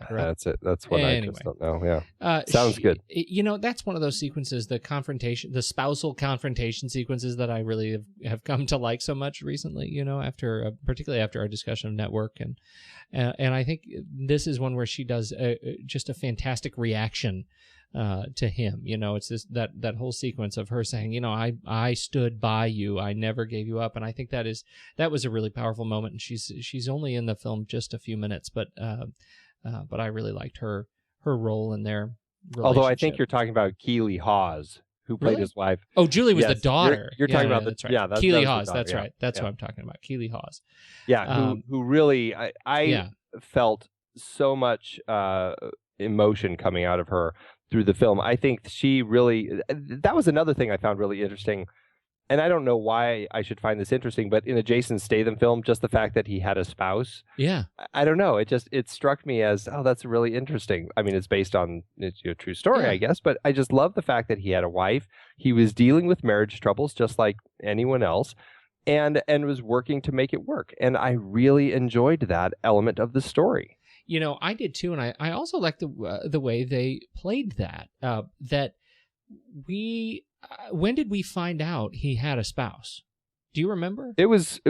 That's it. That's what I just don't know. Yeah. Sounds good. That's one of those sequences, the spousal confrontation sequences that I really have come to like so much recently, particularly after our discussion of Network. And I think this is one where she does just a fantastic reaction to him. It's that whole sequence of her saying, I stood by you, I never gave you up. And I think that was a really powerful moment. And she's only in the film just a few minutes, but I really liked her role in their relationship. Although I think you're talking about Keely Hawes, who played his wife. Oh, Julie was the daughter. You're talking about that's right. Yeah, Keely Hawes. That's right. That's what I'm talking about. Keely Hawes. Yeah, who really I felt so much emotion coming out of her through the film. I think she really, that was another thing I found really interesting. And I don't know why I should find this interesting, but in a Jason Statham film, just the fact that he had a spouse. Yeah. I don't know. It struck me as, that's really interesting. I mean, it's based on a true story, I guess, but I just love the fact that he had a wife. He was dealing with marriage troubles just like anyone else, and was working to make it work. And I really enjoyed that element of the story. I did too, and I also liked the way they played that. When did we find out he had a spouse? Do you remember? It was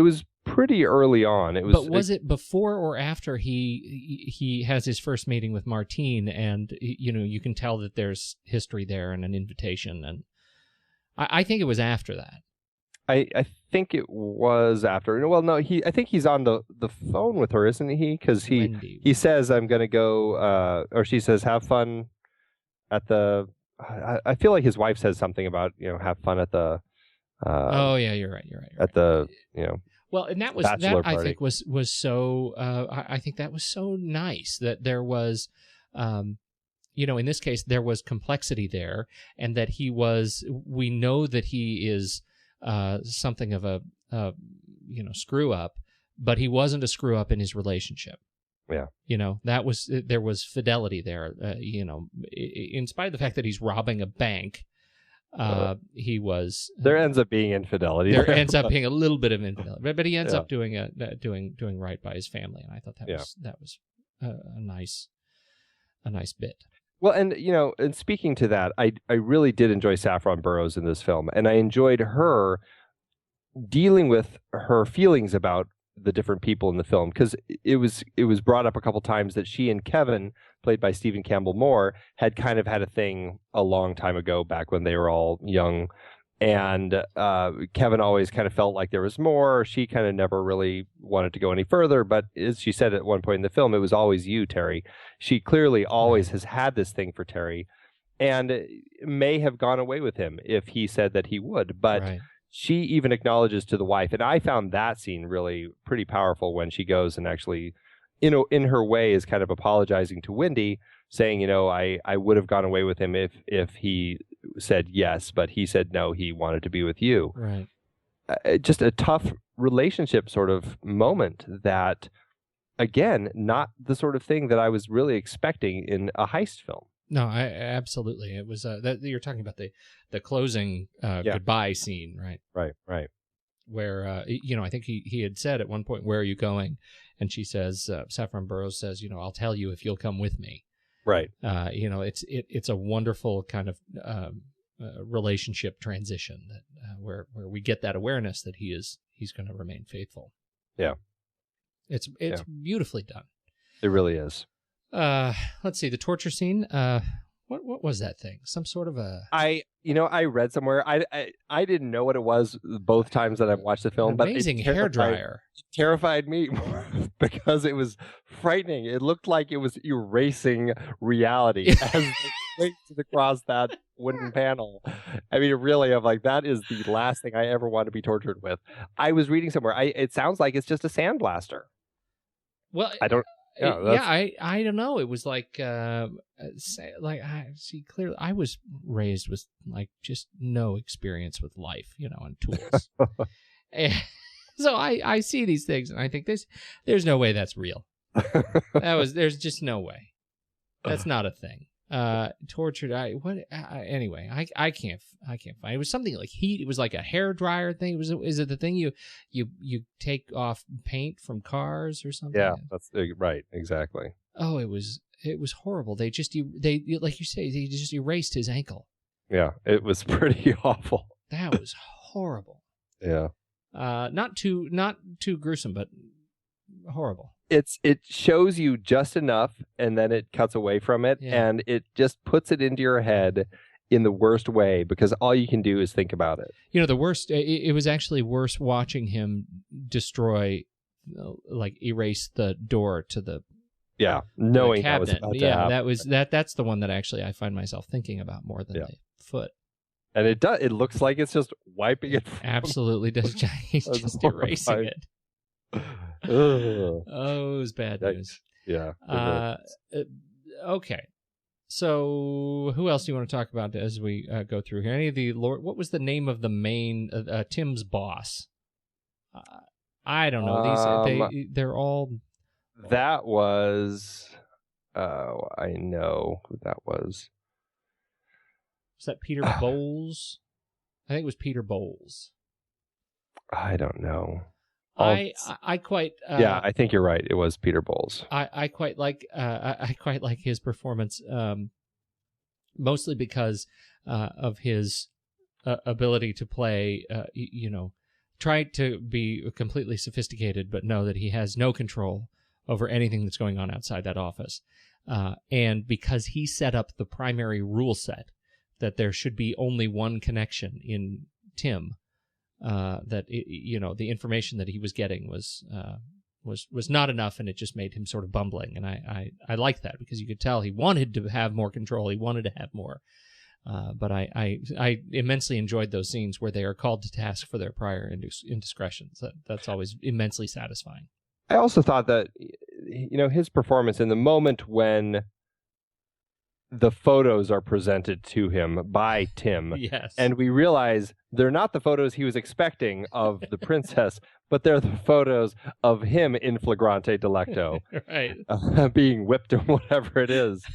pretty early on. But was it before or after he has his first meeting with Martine, and you can tell that there's history there and an invitation, and I think it was after that. I think it was after. Well, no, I think he's on the phone with her, isn't he? Because he says, "I'm going to go," or she says, "Have fun at the." I feel like his wife says something about have fun at the. Oh yeah, you're right. At the Well, and that was bachelor party. I think was so. I think that was so nice that there was. In this case, there was complexity there, and that we know that he is something of a screw up, but he wasn't a screw up in his relationship. Yeah. There was fidelity there, in spite of the fact that he's robbing a bank, he was. There ends up being infidelity. There ends up being a little bit of infidelity, but he ends up doing right by his family, and I thought that was a nice bit. Well, and speaking to that, I really did enjoy Saffron Burrows in this film, and I enjoyed her dealing with her feelings about the different people in the film, because it was brought up a couple times that she and Kevin, played by Stephen Campbell Moore, had kind of had a thing a long time ago, back when they were all young, and Kevin always kind of felt like there was more. She kind of never really wanted to go any further, but as she said at one point in the film, it was always you, Terry. She clearly always has had this thing for Terry, and may have gone away with him if he said that he would, but she even acknowledges to the wife, and I found that scene really pretty powerful when she goes and actually, in her way, is kind of apologizing to Wendy, saying, I would have gone away with him if he said yes, but he said no, he wanted to be with you. Right. Just a tough relationship sort of moment that, again, not the sort of thing that I was really expecting in a heist film. No, absolutely. It was that you're talking about the closing goodbye scene, right? Right. Where I think he had said at one point, "Where are you going?" And she says, Saffron Burrows says, "I'll tell you if you'll come with me." Right. It's a wonderful kind of relationship transition that where we get that awareness that he's going to remain faithful. Yeah. It's beautifully done. It really is. Let's see, the torture scene. What was that thing? Some sort of a. I read somewhere. I didn't know what it was both times that I've watched the film. Amazing hairdryer. Terrified me because it was frightening. It looked like it was erasing reality as they raced across that wooden panel. I mean, really, I'm like, that is the last thing I ever want to be tortured with. I was reading somewhere. It sounds like it's just a sandblaster. Well, I don't. I don't know. It was like I see clearly. I was raised with like just no experience with life, and tools. And so I see these things and I think there's no way that's real. There's just no way. That's not a thing. Tortured. Anyway, I can't find. It was something like heat. It was like a hair dryer thing. Is it the thing you take off paint from cars or something? Yeah, that's right. Exactly. Oh, it was horrible. They like you say, they just erased his ankle. Yeah, it was pretty awful. That was horrible. Yeah. Not too gruesome, but horrible. It shows you just enough, and then it cuts away from it, and it just puts it into your head in the worst way, because all you can do is think about it. You know, the worst. It was actually worse watching him erase the door to the knowing the that was about to happen. That's the one that actually I find myself thinking about more than the foot. And it looks like it's just wiping it. Absolutely does. He's just erasing it. Oh, it was bad news. Yeah. Okay. So, who else do you want to talk about as we go through here? Any of the lore? What was the name of the main Tim's boss? I don't know. They're all. That was. Oh, I know who that was. Was that Peter Bowles? I think it was Peter Bowles. I don't know. I quite. I think you're right. It was Peter Bowles. I quite like. I quite like his performance, mostly because of his ability to play. Try to be completely sophisticated, but know that he has no control over anything that's going on outside that office. And because he set up the primary rule set that there should be only one connection in Tim. The information that he was getting was not enough, and it just made him sort of bumbling. And I liked that, because you could tell he wanted to have more control. He wanted to have more. But I immensely enjoyed those scenes where they are called to task for their prior indiscretions. That's always immensely satisfying. I also thought that, his performance in the moment when the photos are presented to him by Tim. Yes. And we realize they're not the photos he was expecting of the princess, but they're the photos of him in flagrante delicto. Right. Being whipped or whatever it is.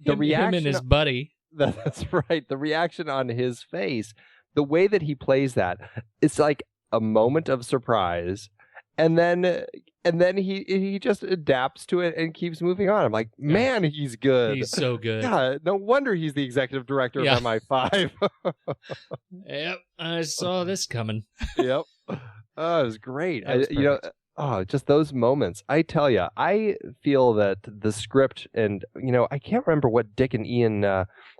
The reaction, him and his buddy. That's right. The reaction on his face, the way that he plays that, it's like a moment of surprise. And then he just adapts to it and keeps moving on. I'm like, man, he's good. He's so good. Yeah, no wonder he's the executive director of MI5. Yep, I saw this coming. Yep. Oh, it was great. Just those moments. I tell you, I feel that the script, and I can't remember what Dick and Ian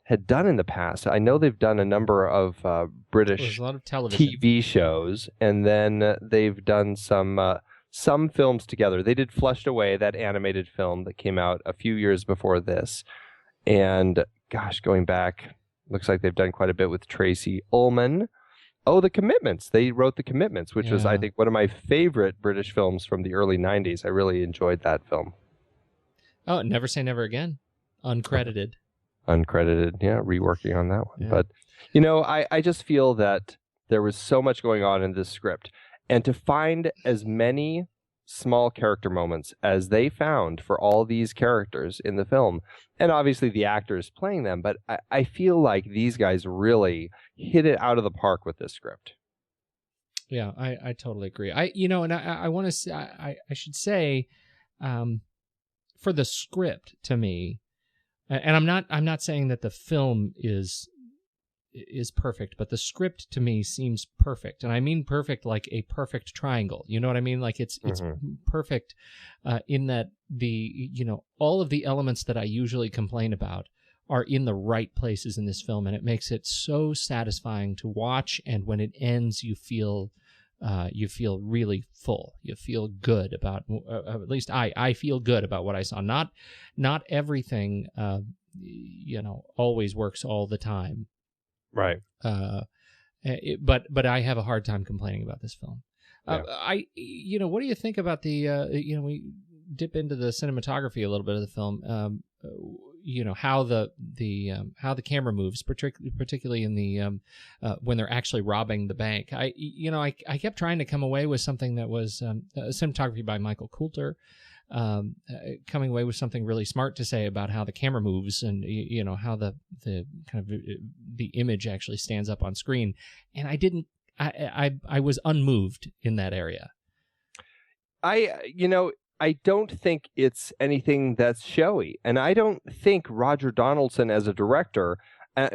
had done in the past. I know they've done a number of British a lot of television TV shows, and then they've done some films together. They did Flushed Away, that animated film that came out a few years before this. And gosh, going back, looks like they've done quite a bit with Tracy Ullman. Oh, The Commitments. They wrote The Commitments, which was, I think, one of my favorite British films from the early 90s. I really enjoyed that film. Oh, Never Say Never Again. Uncredited. Reworking on that one. But, I just feel that there was so much going on in this script. And to find as many small character moments as they found for all these characters in the film, and obviously the actors playing them, but I feel like these guys really hit it out of the park with this script. Yeah, I totally agree. I want to say, I should say, for the script, to me, and I'm not saying that the film is perfect, but the script to me seems perfect, and I mean perfect like a perfect triangle. You know what I mean? Like it's perfect in that all of the elements that I usually complain about are in the right places in this film, and it makes it so satisfying to watch. And when it ends, you feel really full. You feel good about, at least I feel good about what I saw. Not everything, always works all the time. Right. But I have a hard time complaining about this film. What do you think about we dip into the cinematography a little bit of the film, how the camera moves, particularly in the when they're actually robbing the bank. I kept trying to come away with something that was cinematography by Michael Coulter, coming away with something really smart to say about how the camera moves and how the kind of the image actually stands up on screen. And I was unmoved in that area. I don't think it's anything that's showy. And I don't think Roger Donaldson as a director,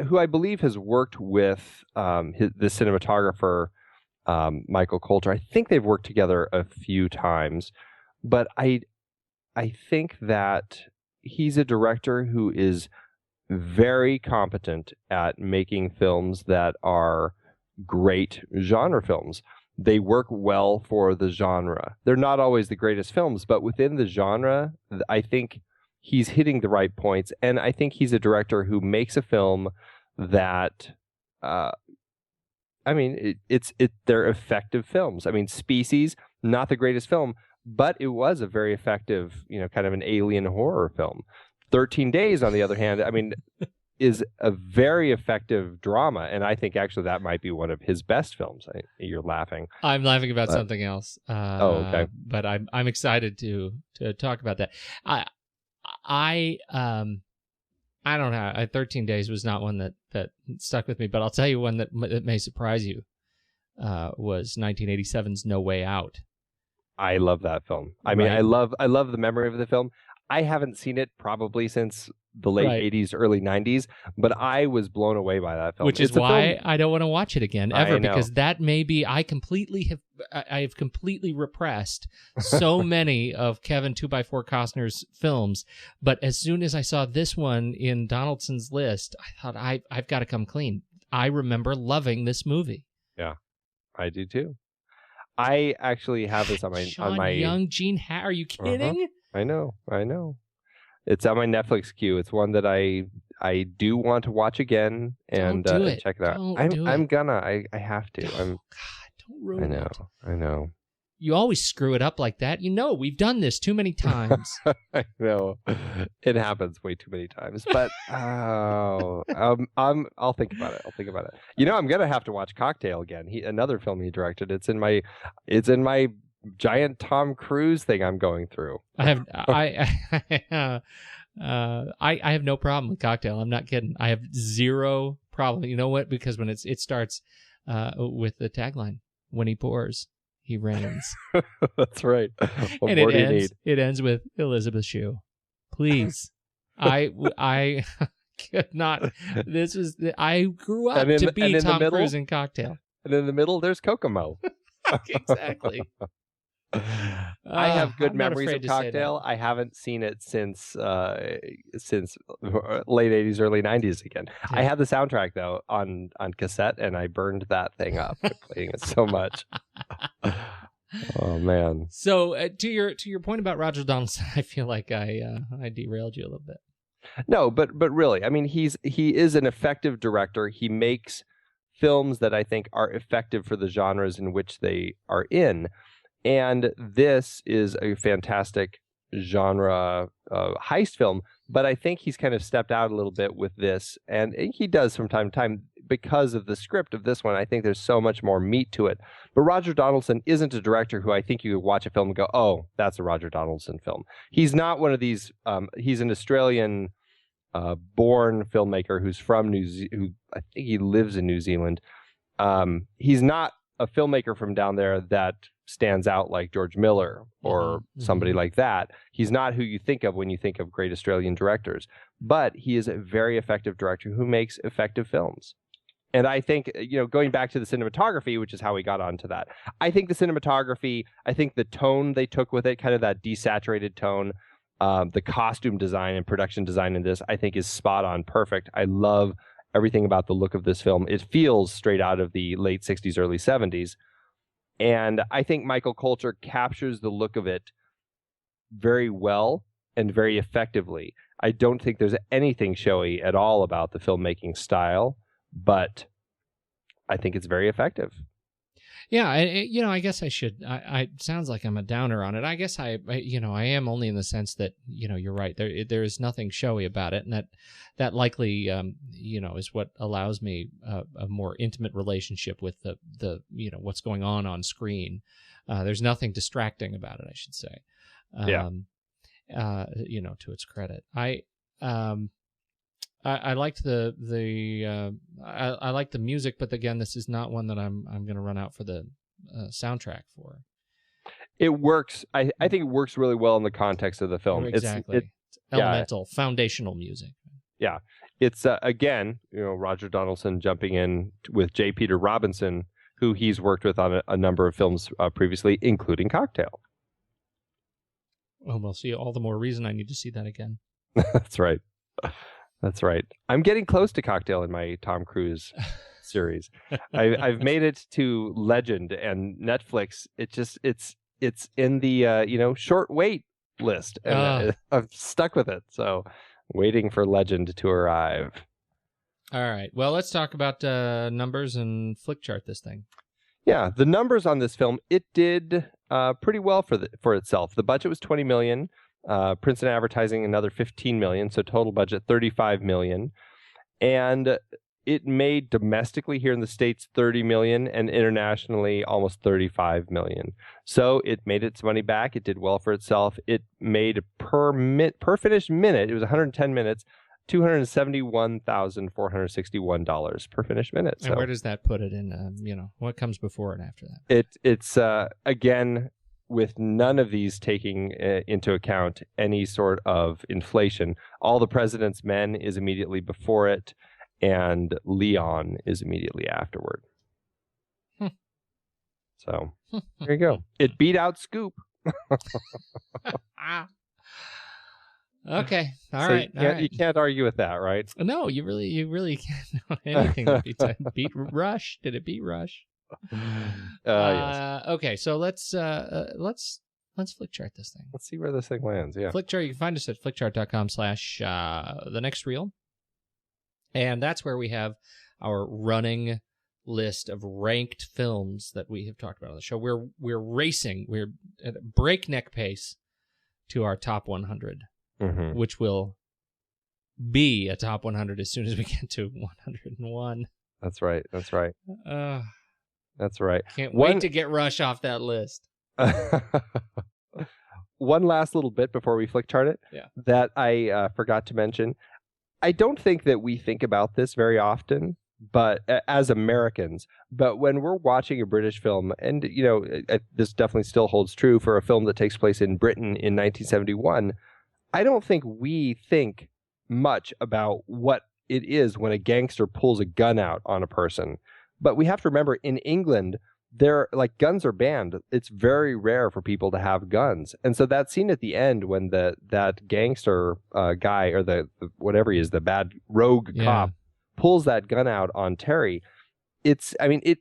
who I believe has worked with the cinematographer, Michael Coulter, I think they've worked together a few times. But I think that he's a director who is very competent at making films that are great genre films. They work well for the genre. They're not always the greatest films, but within the genre, I think he's hitting the right points. And I think he's a director who makes a film that, they're effective films. I mean, Species, not the greatest film, but it was a very effective, kind of an alien horror film. 13 Days, on the other hand, is a very effective drama, and I think actually that might be one of his best films. You're laughing. I'm laughing about something else. Okay. But I'm excited to talk about that. I don't know. 13 Days was not one that stuck with me, but I'll tell you one that may surprise you. Was 1987's No Way Out. I love that film. I love the memory of the film. I haven't seen it probably since the late 80s, early 90s, but I was blown away by that film. Which is why I don't want to watch it again ever, because that may be, I have completely repressed so many of Kevin 2x4 Costner's films, but as soon as I saw this one in Donaldson's list, I thought I've got to come clean. I remember loving this movie. Yeah, I do too. I actually have this on my Young, Gene Are you kidding? I know. It's on my Netflix queue. It's one that I do want to watch again and check it out. I'm gonna. I have to. God, don't ruin it. I know. You always screw it up like that. We've done this too many times. I know. It happens way too many times. But I'll think about it. I'm gonna have to watch Cocktail again. Another film he directed. It's in my giant Tom Cruise thing I'm going through. I have no problem with Cocktail. I'm not kidding. I have zero problem. You know what? Because when it starts with the tagline, "When he pours, he rains." That's right. And it ends with Elizabeth Shue. Please. I could not. I grew up to be Tom Cruise in Cocktail. And in the middle, there's Kokomo. Exactly. I have good memories of Cocktail. I haven't seen it since late 80s, early 90s again. Yeah. I had the soundtrack though on cassette, and I burned that thing up playing it so much. Oh man! So to your point about Roger Donaldson, I feel like I derailed you a little bit. No, but really, he is an effective director. He makes films that I think are effective for the genres in which they are in. And this is a fantastic genre heist film, but I think he's kind of stepped out a little bit with this, and he does from time to time because of the script of this one. I think there's so much more meat to it. But Roger Donaldson isn't a director who I think you could watch a film and go, oh, that's a Roger Donaldson film. He's not one of these, he's an Australian born filmmaker who's from who I think he lives in New Zealand. He's not a filmmaker from down there that stands out like George Miller or somebody like that. He's not who you think of when you think of great Australian directors, but he is a very effective director who makes effective films. And I think, going back to the cinematography, which is how we got onto that, I think the cinematography, I think the tone they took with it, kind of that desaturated tone, the costume design and production design in this, I think is spot on perfect. I love everything about the look of this film. It feels straight out of the late 60s, early 70s. And I think Michael Coulter captures the look of it very well and very effectively. I don't think there's anything showy at all about the filmmaking style, but I think it's very effective. Yeah, I guess I should. It sounds like I'm a downer on it. I guess I am only in the sense that you're right. There is nothing showy about it, and that likely is what allows me a more intimate relationship with the what's going on screen. There's nothing distracting about it, I should say. To its credit, I liked I liked the music, but again, this is not one that I'm going to run out for the soundtrack for. it works. I think it works really well in the context of the film. Exactly. It's elemental, foundational music. Yeah. It's, again, Roger Donaldson jumping in with J. Peter Robinson, who he's worked with on a number of films previously, including Cocktail. Oh, well, see, all the more reason I need to see that again. That's right. That's right. I'm getting close to Cocktail in my Tom Cruise series. I've made it to Legend, and Netflix. It's in the short wait list, and I'm stuck with it. So, waiting for Legend to arrive. All right. Well, let's talk about numbers and flick chart this thing. Yeah, the numbers on this film, it did pretty well for itself. The budget was $20 million. Princeton Advertising another $15 million, so total budget $35 million. And it made domestically here in the States $30 million and internationally almost $35 million. So it made its money back. It did well for itself. It made per finished minute, it was 110 minutes, $271,461 per finished minute. So and where does that put it in? What comes before and after that? It's again, with none of these taking into account any sort of inflation. All the President's Men is immediately before it, and Leon is immediately afterward. So there you go. It beat out Scoop. Okay. All So right. You can't argue with that, right? No, you really can't know anything that beat Rush. Did it beat Rush? Yes. Okay, so let's flick chart this thing. Let's see where this thing lands. Yeah. Flick chart. You can find us at flickchart.com/thenextreel, and that's where we have our running list of ranked films that we have talked about on the show. We're racing. We're at a breakneck pace to our top 100, which will be a top 100 as soon as we get to 101. That's right. That's right. That's right. Can't wait to get Rush off that list. One last little bit before we flick chart it that I forgot to mention. I don't think that we think about this very often, but as Americans, but when we're watching a British film, and this definitely still holds true for a film that takes place in Britain in 1971, I don't think we think much about what it is when a gangster pulls a gun out on a person. But we have to remember, in England, guns are banned. It's very rare for people to have guns. And so that scene at the end when that gangster guy, or the whatever he is, the bad rogue cop, pulls that gun out on Terry, it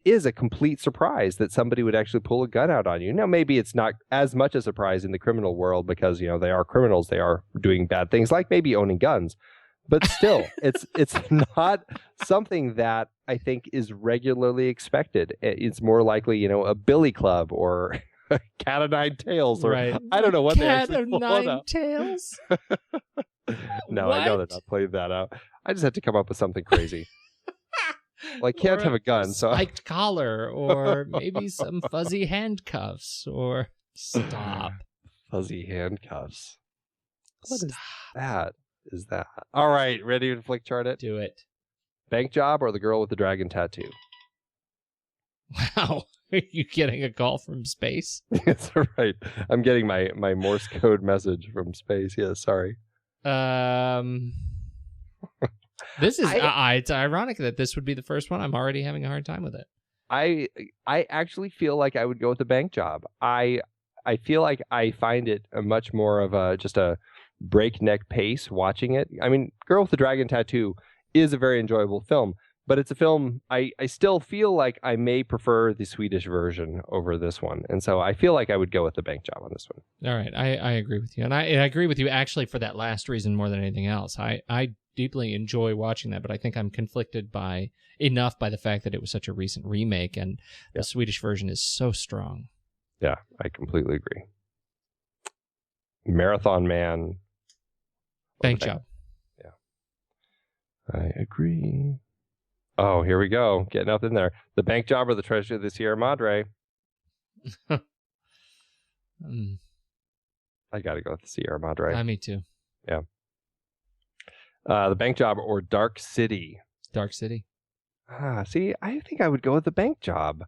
is a complete surprise that somebody would actually pull a gun out on you. Now, maybe it's not as much a surprise in the criminal world because, they are criminals. They are doing bad things, like maybe owning guns. But still, it's not something that I think is regularly expected. It's more likely, a billy club or a cat of nine tails, or I don't know what they actually pull out. Cat of nine tails? No, what? I know they're not playing that out. I just had to come up with something crazy. Well, I can't have a gun, so spiked collar, or maybe some fuzzy handcuffs, or stop. Fuzzy handcuffs. What is that? Is that all right? Ready to flick chart it? Do it. Bank job or the girl with the dragon tattoo? Wow, are you getting a call from space? That's right. I'm getting my Morse code message from space. Yeah, sorry. This is it's ironic that this would be the first one. I'm already having a hard time with it. I actually feel like I would go with the bank job. I feel like I find it a much more of just a breakneck pace watching it. I mean, Girl with the Dragon Tattoo is a very enjoyable film, but it's a film I still feel like I may prefer the Swedish version over this one, and so I feel like I would go with the bank job on this one. All right, I agree with you, and I agree with you actually for that last reason more than anything else. I deeply enjoy watching that, but I think I'm conflicted by the fact that it was such a recent remake, and the Swedish version is so strong. Yeah, I completely agree. Marathon Man. Bank job. Yeah. I agree. Oh, here we go. Getting up in there. The bank job or the treasure of the Sierra Madre? I got to go with the Sierra Madre. Me too. Yeah. The bank job or Dark City? Dark City. See, I think I would go with the bank job.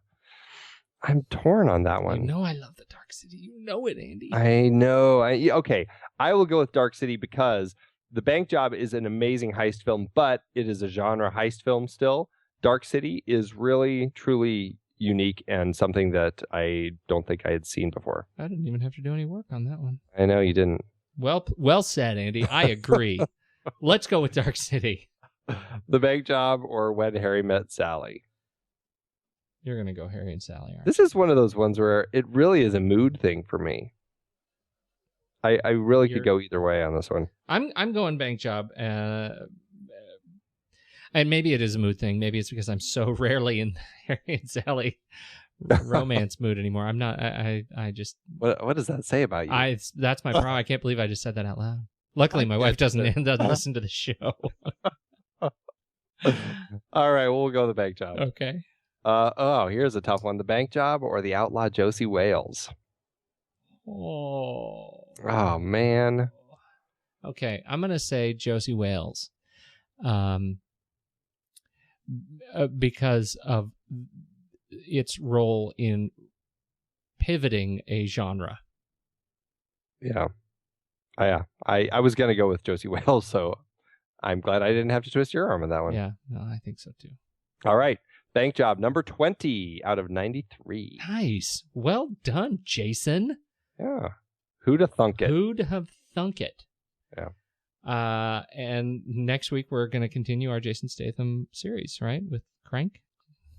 I'm torn on that one. You know I love the Dark City. You know it, Andy. I know. Okay, I will go with Dark City because The Bank Job is an amazing heist film, but it is a genre heist film still. Dark City is really, truly unique and something that I don't think I had seen before. I didn't even have to do any work on that one. I know you didn't. Well said, Andy. I agree. Let's go with Dark City. The Bank Job or When Harry Met Sally. You're going to go Harry and Sally, aren't you? This is one of those ones where it really is a mood thing for me. I really could go either way on this one. I'm going Bank Job. And maybe it is a mood thing. Maybe it's because I'm so rarely in Harry and Sally romance mood anymore. I'm not. I just. What does that say about you? That's my problem. I can't believe I just said that out loud. Luckily, my wife doesn't listen to the show. All right, we'll go the Bank Job. Okay. Here's a tough one: The Bank Job or The Outlaw Josie Wales. Oh man. Okay, I'm gonna say Josie Wales, because of its role in pivoting a genre. Yeah. I was gonna go with Josie Wales, so I'm glad I didn't have to twist your arm on that one. Yeah, no, I think so too. All right. Bank Job, number 20 out of 93. Nice. Well done, Jason. Yeah. Who'd have thunk it? Who'd have thunk it? Yeah. And next week we're going to continue our Jason Statham series, right? With Crank.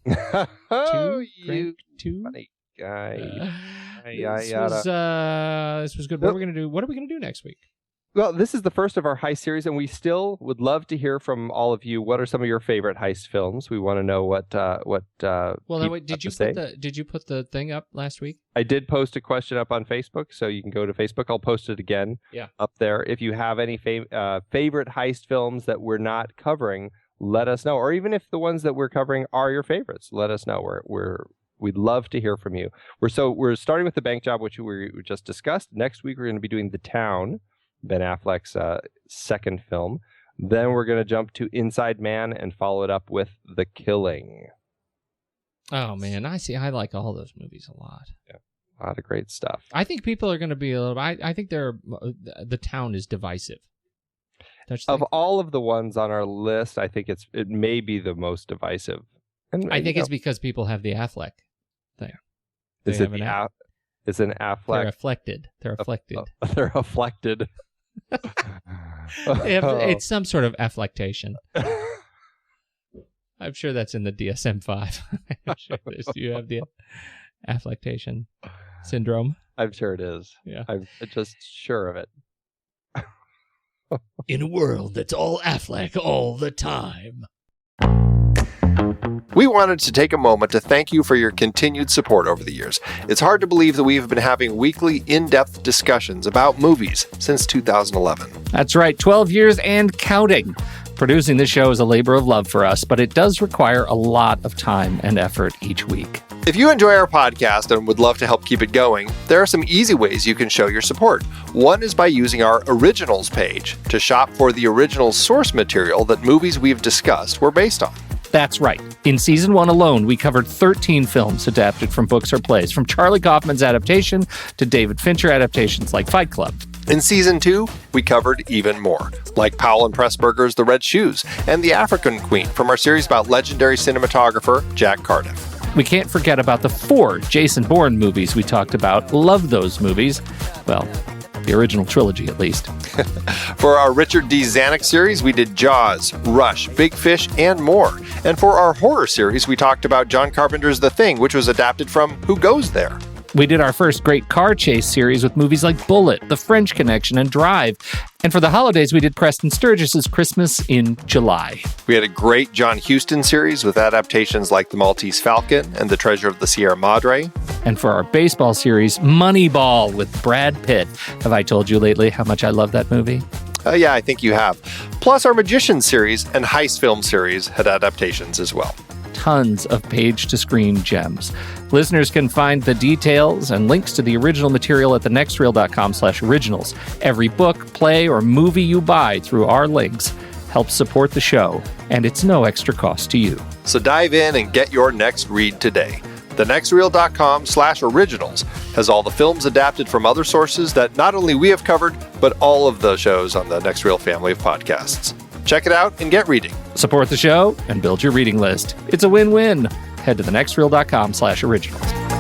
Oh, Crank 2. Funny guy. This was good. What are we going to do next week? Well, this is the first of our heist series, and we still would love to hear from all of you. What are some of your favorite heist films? We want to know what. Well, then wait, did you put the thing up last week? I did post a question up on Facebook, so you can go to Facebook. I'll post it again. Yeah. Up there. If you have any favorite heist films that we're not covering, let us know. Or even if the ones that we're covering are your favorites, let us know. We'd love to hear from you. We're starting with The Bank Job, which we just discussed. Next week we're going to be doing The Town, Ben Affleck's second film. Then we're going to jump to Inside Man and follow it up with The Killing. Oh, man. I like all those movies a lot. Yeah, a lot of great stuff. I think people are going to be a little... I think The Town is divisive. Of all of the ones on our list, I think it may be the most divisive. And I think it's because people have the Affleck thing. Is it It's an Affleck. They're afflicted. They're afflicted. It's some sort of afflectation. I'm sure that's in the DSM-5. I'm sure you have the afflectation syndrome. I'm sure it is. Yeah. I'm just sure of it. In a world that's all Affleck all the time. We wanted to take a moment to thank you for your continued support over the years. It's hard to believe that we have been having weekly, in-depth discussions about movies since 2011. That's right, 12 years and counting. Producing this show is a labor of love for us, but it does require a lot of time and effort each week. If you enjoy our podcast and would love to help keep it going, there are some easy ways you can show your support. One is by using our Originals page to shop for the original source material that movies we've discussed were based on. That's right. In Season 1 alone, we covered 13 films adapted from books or plays, from Charlie Kaufman's adaptation to David Fincher adaptations like Fight Club. In Season 2, we covered even more, like Powell and Pressburger's The Red Shoes and The African Queen from our series about legendary cinematographer Jack Cardiff. We can't forget about the 4 Jason Bourne movies we talked about. Love those movies. Well, the original trilogy, at least. For our Richard D. Zanuck series, we did Jaws, Rush, Big Fish, and more. And for our horror series, we talked about John Carpenter's The Thing, which was adapted from Who Goes There? We did our first great car chase series with movies like Bullet, The French Connection, and Drive. And for the holidays, we did Preston Sturgis's Christmas in July. We had a great John Huston series with adaptations like The Maltese Falcon and The Treasure of the Sierra Madre. And for our baseball series, Moneyball with Brad Pitt. Have I told you lately how much I love that movie? Yeah, I think you have. Plus our Magician series and Heist film series had adaptations as well. Tons of page-to-screen gems. Listeners can find the details and links to the original material at thenextreel.com/originals. Every book, play, or movie you buy through our links helps support the show, and it's no extra cost to you. So dive in and get your next read today. thenextreel.com/originals has all the films adapted from other sources that not only we have covered, but all of the shows on the Next Reel family of podcasts. Check it out and get reading. Support the show and build your reading list. It's a win-win. Head to thenextreel.com/originals.